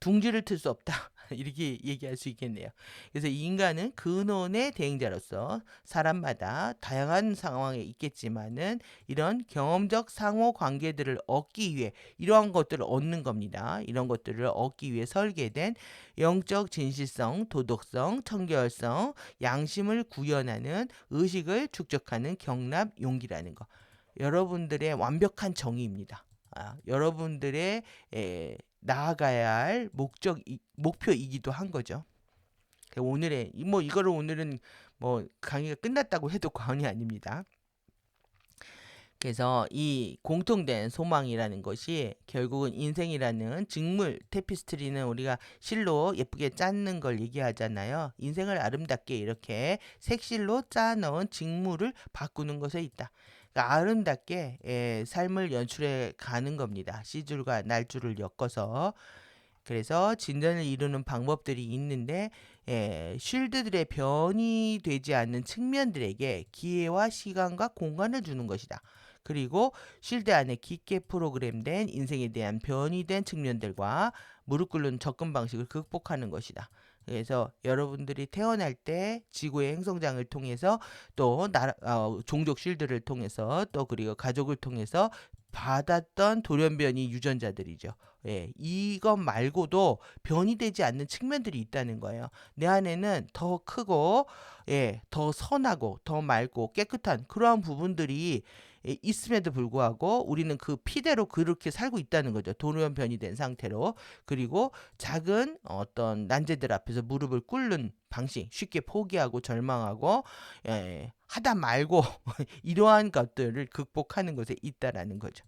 둥지를 틀 수 없다. 이렇게 얘기할 수 있겠네요. 그래서 이 인간은 근원의 대행자로서 사람마다 다양한 상황에 있겠지만은 이런 경험적 상호 관계들을 얻기 위해 이러한 것들을 얻는 겁니다. 이런 것들을 얻기 위해 설계된 영적 진실성, 도덕성, 청결성, 양심을 구현하는 의식을 축적하는 경납 용기라는 거. 여러분들의 완벽한 정의입니다. 여러분들의 나아가야 할 목표이기도 한 거죠. 오늘의 이거를 오늘은 강의가 끝났다고 해도 과언이 아닙니다. 그래서 이 공통된 소망이라는 것이 결국은 인생이라는 직물 테피스트리는 우리가 실로 예쁘게 짜는 걸 얘기하잖아요. 인생을 아름답게 이렇게 색실로 짜놓은 직물을 바꾸는 것에 있다. 그러니까 아름답게 삶을 연출해 가는 겁니다. 시줄과 날줄을 엮어서. 그래서 진전을 이루는 방법들이 있는데 쉴드들의 변이 되지 않는 측면들에게 기회와 시간과 공간을 주는 것이다. 그리고 쉴드 안에 깊게 프로그램된 인생에 대한 변이된 측면들과 무릎 꿇는 접근 방식을 극복하는 것이다. 그래서 여러분들이 태어날 때 지구의 행성장을 통해서 또 종족 쉴드를 통해서 또 그리고 가족을 통해서 받았던 돌연변이 유전자들이죠. 이것 말고도 변이되지 않는 측면들이 있다는 거예요. 내 안에는 더 크고 더 선하고 더 맑고 깨끗한 그러한 부분들이 있음에도 불구하고 우리는 그 피대로 그렇게 살고 있다는 거죠. 돌연변이 된 상태로. 그리고 작은 어떤 난제들 앞에서 무릎을 꿇는 방식, 쉽게 포기하고 절망하고 하다 말고 이러한 것들을 극복하는 것에 있다라는 거죠.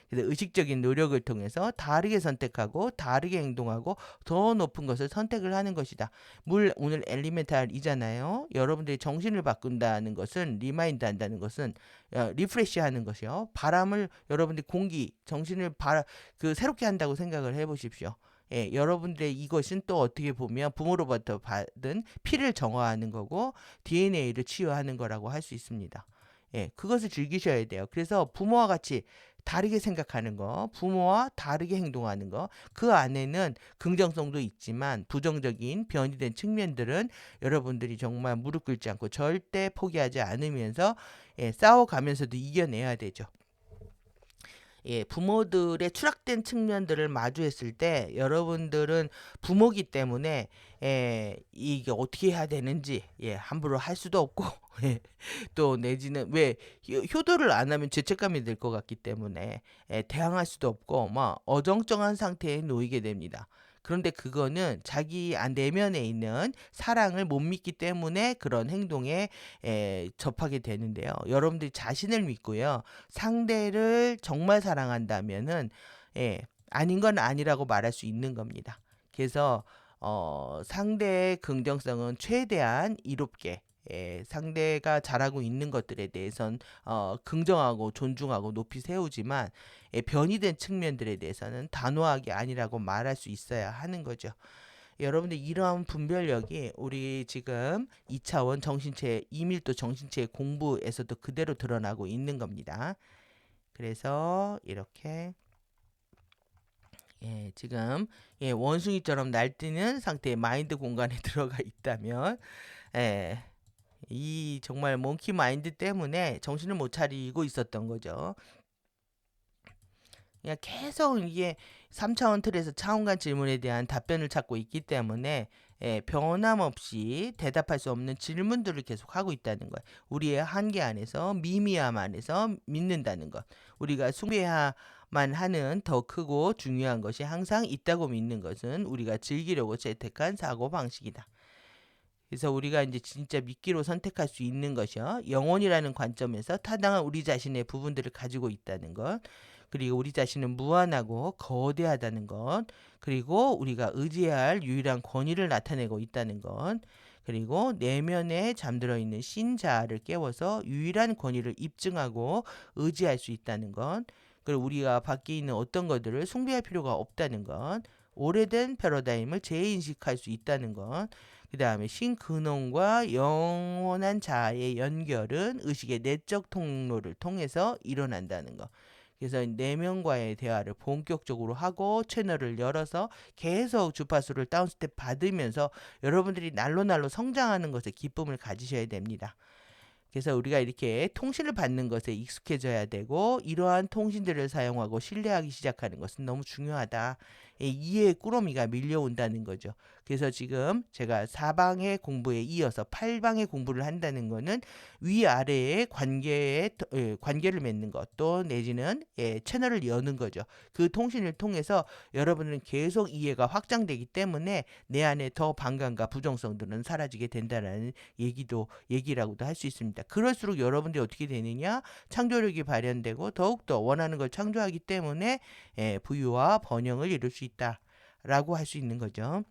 그래서 의식적인 노력을 통해서 다르게 선택하고 다르게 행동하고 더 높은 것을 선택을 하는 것이다. 오늘 엘리멘탈이잖아요. 여러분들이 정신을 바꾼다는 것은 리마인드 한다는 것은 리프레시 하는 것이요. 바람을 여러분들이 정신을 새롭게 한다고 생각을 해보십시오. 여러분들의 이것은 또 어떻게 보면 부모로부터 받은 피를 정화하는 거고 DNA를 치유하는 거라고 할 수 있습니다. 그것을 즐기셔야 돼요. 그래서 부모와 같이 다르게 생각하는 거, 부모와 다르게 행동하는 거, 그 안에는 긍정성도 있지만 부정적인 변이된 측면들은 여러분들이 정말 무릎 꿇지 않고 절대 포기하지 않으면서 싸워가면서도 이겨내야 되죠. 부모들의 추락된 측면들을 마주했을 때 여러분들은 부모기 때문에 이게 어떻게 해야 되는지 함부로 할 수도 없고 또 내지는 왜 효도를 안 하면 죄책감이 들 것 같기 때문에 대항할 수도 없고 막 어정쩡한 상태에 놓이게 됩니다. 그런데 그거는 자기 내면에 있는 사랑을 못 믿기 때문에 그런 행동에 접하게 되는데요. 여러분들이 자신을 믿고요. 상대를 정말 사랑한다면은 아닌 건 아니라고 말할 수 있는 겁니다. 그래서 상대의 긍정성은 최대한 이롭게 상대가 잘하고 있는 것들에 대해선 긍정하고 존중하고 높이 세우지만 변이된 측면들에 대해서는 단호하게 아니라고 말할 수 있어야 하는 거죠. 여러분들 이러한 분별력이 우리 지금 2차원 정신체 이밀도 정신체 공부에서도 그대로 드러나고 있는 겁니다. 그래서 이렇게 지금 원숭이처럼 날뛰는 상태의 마인드 공간에 들어가 있다면 이 정말 몽키 마인드 때문에 정신을 못 차리고 있었던 거죠. 그냥 계속 이게 3차원 틀에서 차원간 질문에 대한 답변을 찾고 있기 때문에 변함없이 대답할 수 없는 질문들을 계속 하고 있다는 거예요. 우리의 한계 안에서 미미함 안에서 믿는다는 것. 우리가 숭배야만 하는 더 크고 중요한 것이 항상 있다고 믿는 것은 우리가 즐기려고 채택한 사고방식이다. 그래서 우리가 이제 진짜 미끼로 선택할 수 있는 것이요. 영혼이라는 관점에서 타당한 우리 자신의 부분들을 가지고 있다는 것. 그리고 우리 자신은 무한하고 거대하다는 것. 그리고 우리가 의지해야 할 유일한 권위를 나타내고 있다는 것. 그리고 내면에 잠들어 있는 신자아를 깨워서 유일한 권위를 입증하고 의지할 수 있다는 것. 그리고 우리가 밖에 있는 어떤 것들을 숭배할 필요가 없다는 것. 오래된 패러다임을 재인식할 수 있다는 것. 그 다음에 신근원과 영원한 자아의 연결은 의식의 내적 통로를 통해서 일어난다는 것. 그래서 내면과의 대화를 본격적으로 하고 채널을 열어서 계속 주파수를 다운스텝 받으면서 여러분들이 날로 성장하는 것에 기쁨을 가지셔야 됩니다. 그래서 우리가 이렇게 통신을 받는 것에 익숙해져야 되고 이러한 통신들을 사용하고 신뢰하기 시작하는 것은 너무 중요하다. 이해의 꾸러미가 밀려온다는 거죠. 그래서 지금 제가 사방의 공부에 이어서 팔방의 공부를 한다는 거는 위아래의 관계를 맺는 것, 또 내지는 채널을 여는 거죠. 그 통신을 통해서 여러분은 계속 이해가 확장되기 때문에 내 안에 더 반감과 부정성들은 사라지게 된다는 얘기라고도 할 수 있습니다. 그럴수록 여러분들이 어떻게 되느냐? 창조력이 발현되고 더욱더 원하는 걸 창조하기 때문에 부유와 번영을 이룰 수 있다라고 할 수 있는 거죠.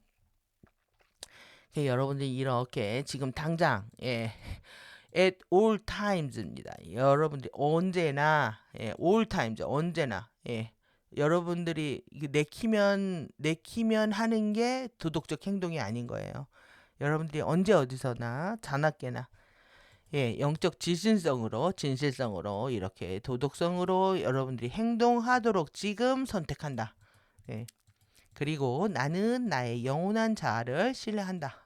여러분들이 이렇게 지금 당장 at all times입니다. 여러분들이 언제나 all times 언제나 여러분들이 내키면 하는 게 도덕적 행동이 아닌 거예요. 여러분들이 언제 어디서나 자나깨나 영적 진실성으로 이렇게 도덕성으로 여러분들이 행동하도록 지금 선택한다. 그리고 나는 나의 영원한 자아를 신뢰한다.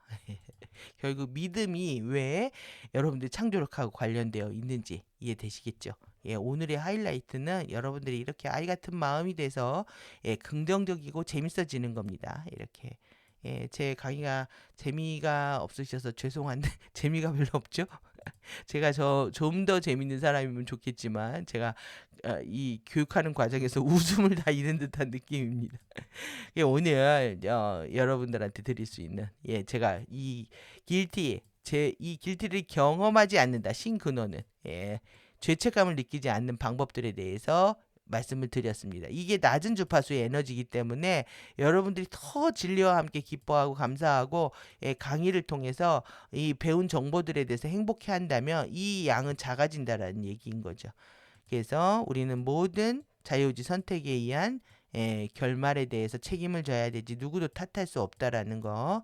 결국 믿음이 왜 여러분들 창조력하고 관련되어 있는지 이해되시겠죠? 오늘의 하이라이트는 여러분들이 이렇게 아이 같은 마음이 돼서 긍정적이고 재밌어지는 겁니다. 이렇게 제 강의가 재미가 없으셔서 죄송한데 재미가 별로 없죠? 제가 좀 더 재밌는 사람이면 좋겠지만 제가 이 교육하는 과정에서 웃음을 다 잃은 듯한 느낌입니다. 오늘 여러분들한테 드릴 수 있는 제가 이 길티를 경험하지 않는다 신근원은 죄책감을 느끼지 않는 방법들에 대해서 말씀을 드렸습니다. 이게 낮은 주파수의 에너지이기 때문에 여러분들이 더 진리와 함께 기뻐하고 감사하고 강의를 통해서 이 배운 정보들에 대해서 행복해 한다면 이 양은 작아진다라는 얘기인 거죠. 그래서 우리는 모든 자유의지 선택에 의한 결말에 대해서 책임을 져야 되지 누구도 탓할 수 없다라는 거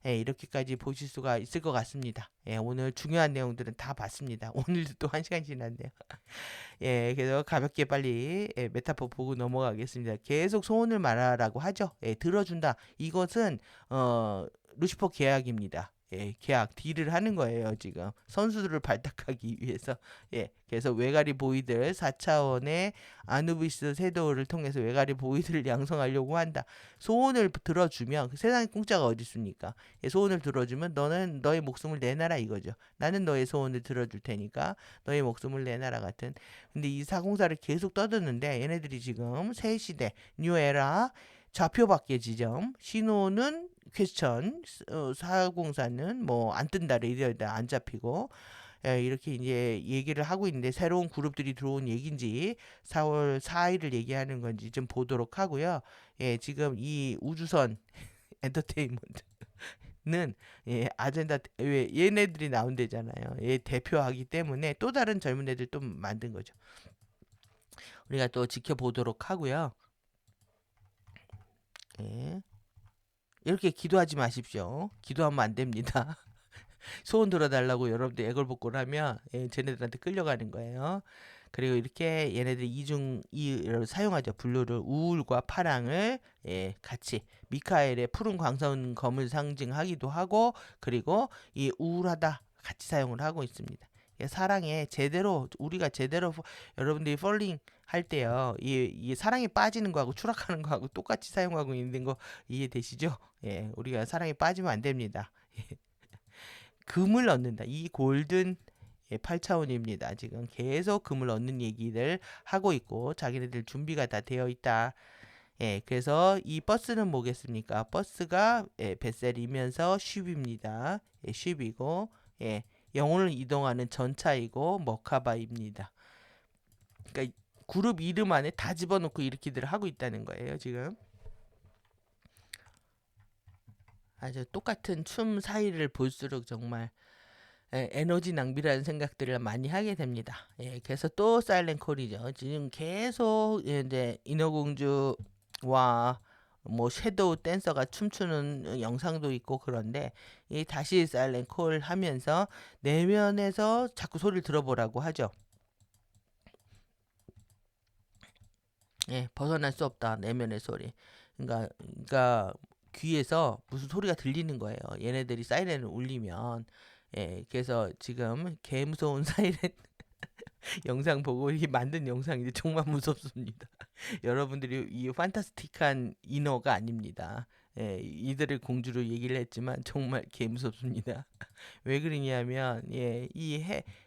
이렇게까지 보실 수가 있을 것 같습니다. 오늘 중요한 내용들은 다 봤습니다. 오늘도 또 1시간 지났네요. 그래서 가볍게 빨리 메타포 보고 넘어가겠습니다. 계속 소원을 말하라고 하죠. 들어준다. 이것은 루시퍼 계약입니다. 계약 딜을 하는 거예요. 지금 선수들을 발탁하기 위해서 그래서 외가리 보이들 4차원의 아누비스 섀도우를 통해서 외가리 보이들을 양성하려고 한다. 소원을 들어주면 세상에 공짜가 어디 있습니까? 소원을 들어주면 너는 너의 목숨을 내놔라 이거죠. 나는 너의 소원을 들어줄 테니까 너의 목숨을 내놔라 같은. 근데 이 404를 계속 떠드는데 얘네들이 지금 새 시대 뉴에라 좌표밖에 지점 신호는 퀘스천 404는 뭐 안 뜬다 레이더에다 안 잡히고 이렇게 이제 얘기를 하고 있는데 새로운 그룹들이 들어온 얘기인지 4월 4일을 얘기하는 건지 좀 보도록 하고요. 지금 이 우주선 엔터테인먼트는 아젠다 왜 얘네들이 나온대잖아요. 대표하기 때문에 또 다른 젊은 애들 또 만든 거죠. 우리가 또 지켜보도록 하고요. 이렇게 기도하지 마십시오. 기도하면 안 됩니다. 소원 들어달라고 여러분들 애걸복걸 하면 쟤네들한테 끌려가는 거예요. 그리고 이렇게 얘네들이 이를 사용하죠. 블루를 우울과 파랑을 같이 미카엘의 푸른 광선 검을 상징하기도 하고 그리고 이 우울하다 같이 사용을 하고 있습니다. 사랑에 제대로 우리가 제대로 여러분들이 펄링 할 때요. 이 사랑에 빠지는 거하고 추락하는 거하고 똑같이 사용하고 있는 거 이해되시죠? 우리가 사랑에 빠지면 안 됩니다. 금을 얻는다. 이 골든 8차원입니다. 지금 계속 금을 얻는 얘기를 하고 있고 자기네들 준비가 다 되어 있다. 예, 그래서 이 버스는 뭐겠습니까? 버스가 뱃셀이면서 쉽입니다. 예, 쉽이고, 예, 영혼을 이동하는 전차이고 머카바입니다. 그러니까 그룹 이름 안에 다 집어넣고 이렇게들 하고 있다는 거예요, 지금. 아주 똑같은 춤 사이를 볼수록 정말 에너지 낭비라는 생각들을 많이 하게 됩니다. 예, 그래서 또 사일렌 콜이죠. 지금 계속 이제 인어공주와 뭐 섀도우 댄서가 춤추는 영상도 있고 그런데 이 다시 사일렌 콜 하면서 내면에서 자꾸 소리를 들어보라고 하죠. 예, 벗어날 수 없다. 내면의 소리. 그러니까 귀에서 무슨 소리가 들리는 거예요. 얘네들이 사이렌을 울리면. 예, 그래서 지금 개 무서운 사이렌 영상 보고 이 만든 영상인데 정말 무섭습니다. 여러분들이 이 판타스틱한 인어가 아닙니다. 예, 이들을 공주로 얘기를 했지만 정말 개 무섭습니다. 왜 그러냐면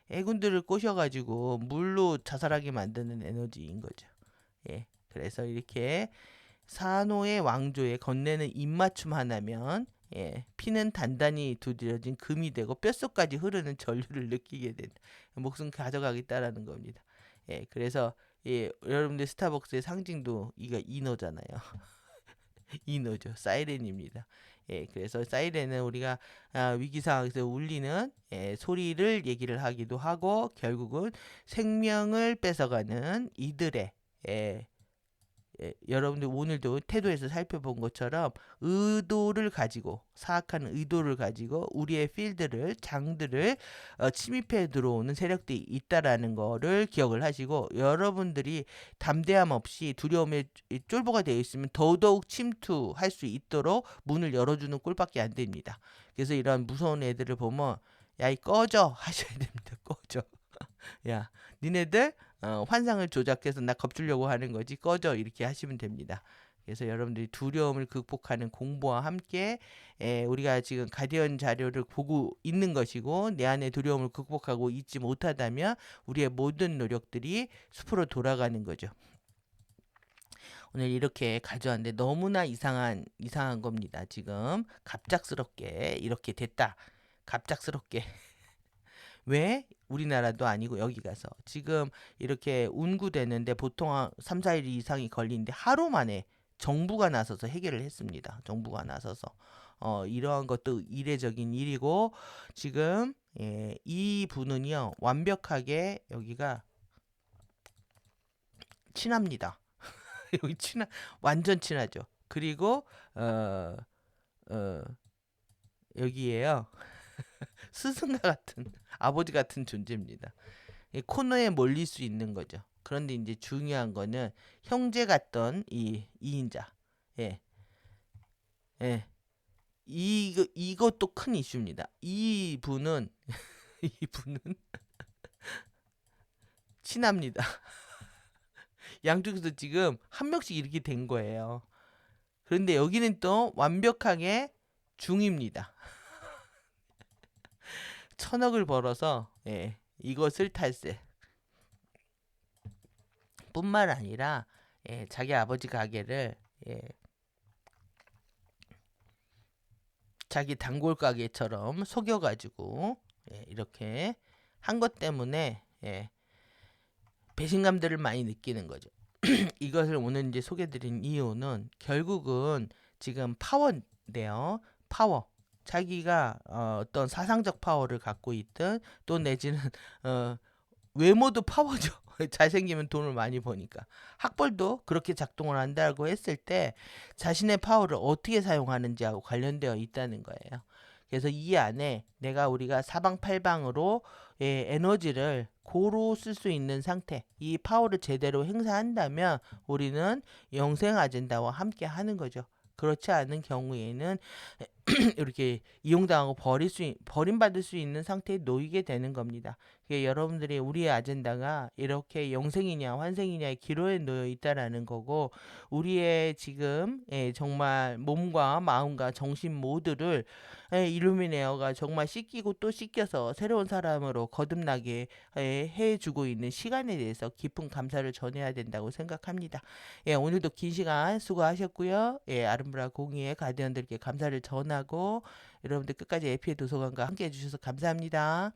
해군들을 꼬셔가지고 물로 자살하게 만드는 에너지인 거죠. 예, 그래서 이렇게 산호의 왕조에 건네는 입맞춤 하나면 피는 단단히 두드려진 금이 되고 뼛속까지 흐르는 전류를 느끼게 된다. 목숨 가져가겠다라는 겁니다. 예, 그래서 여러분들 스타벅스의 상징도 이가 인어잖아요. 인어죠. 사이렌입니다. 예, 그래서 사이렌은 우리가 위기 상황에서 울리는 소리를 얘기를 하기도 하고 결국은 생명을 뺏어가는 이들의 여러분들 오늘도 태도에서 살펴본 것처럼 의도를 가지고 사악한 의도를 가지고 우리의 필드를 장들을 침입해 들어오는 세력들이 있다라는 거를 기억을 하시고 여러분들이 담대함 없이 두려움에 쫄보가 되어 있으면 더더욱 침투할 수 있도록 문을 열어주는 꼴밖에 안 됩니다. 그래서 이런 무서운 애들을 보면 야, 이 꺼져 하셔야 됩니다. 꺼져. 야, 니네들 환상을 조작해서 나 겁주려고 하는 거지 꺼져 이렇게 하시면 됩니다. 그래서 여러분들이 두려움을 극복하는 공부와 함께 우리가 지금 가디언 자료를 보고 있는 것이고 내 안의 두려움을 극복하고 있지 못하다면 우리의 모든 노력들이 숲으로 돌아가는 거죠. 오늘 이렇게 가져왔는데 너무나 이상한 겁니다. 지금 갑작스럽게 이렇게 됐다. 갑작스럽게 왜 우리나라도 아니고 여기 가서 지금 이렇게 운구되는데 보통 3, 4일 이상이 걸리는데 하루 만에 정부가 나서서 해결을 했습니다. 정부가 나서서 이러한 것도 이례적인 일이고 지금 이 분은요 완벽하게 여기가 친합니다. 여기 완전 친하죠. 그리고 여기에요 스승과 같은 아버지 같은 존재입니다. 코너에 몰릴 수 있는 거죠. 그런데 이제 중요한 거는 형제 같던 이 2인자. 예. 예. 이것도 큰 이슈입니다. 이분은 이분은 친합니다. 양쪽에서 지금 한 명씩 이렇게 된 거예요. 그런데 여기는 또 완벽하게 중입니다. 1,000억을 벌어서 이것을 탈세. 뿐만 아니라 자기 아버지 가게를 자기 단골 가게처럼 속여가지고 이렇게 한 것 때문에 배신감들을 많이 느끼는 거죠. 이것을 오늘 이제 소개드린 이유는 결국은 지금 파워인데요. 파워. 자기가 어떤 사상적 파워를 갖고 있든 또 내지는 외모도 파워죠. 잘생기면 돈을 많이 버니까. 학벌도 그렇게 작동을 한다고 했을 때 자신의 파워를 어떻게 사용하는지하고 관련되어 있다는 거예요. 그래서 이 안에 우리가 사방팔방으로 에너지를 고루 쓸 수 있는 상태, 이 파워를 제대로 행사한다면 우리는 영생 아젠다와 함께 하는 거죠. 그렇지 않은 경우에는 이렇게 이용당하고 버림받을 수 있는 상태에 놓이게 되는 겁니다. 여러분들이 우리의 아젠다가 이렇게 영생이냐 환생이냐의 기로에 놓여 있다라는 거고, 우리의 지금 정말 몸과 마음과 정신 모두를 일루미네어가 정말 씻기고 또 씻겨서 새로운 사람으로 거듭나게 해주고 있는 시간에 대해서 깊은 감사를 전해야 된다고 생각합니다. 오늘도 긴 시간 수고하셨고요. 아름브라 공의의 가디언들께 감사를 전하고, 여러분들 끝까지 에피의 도서관과 함께 해주셔서 감사합니다.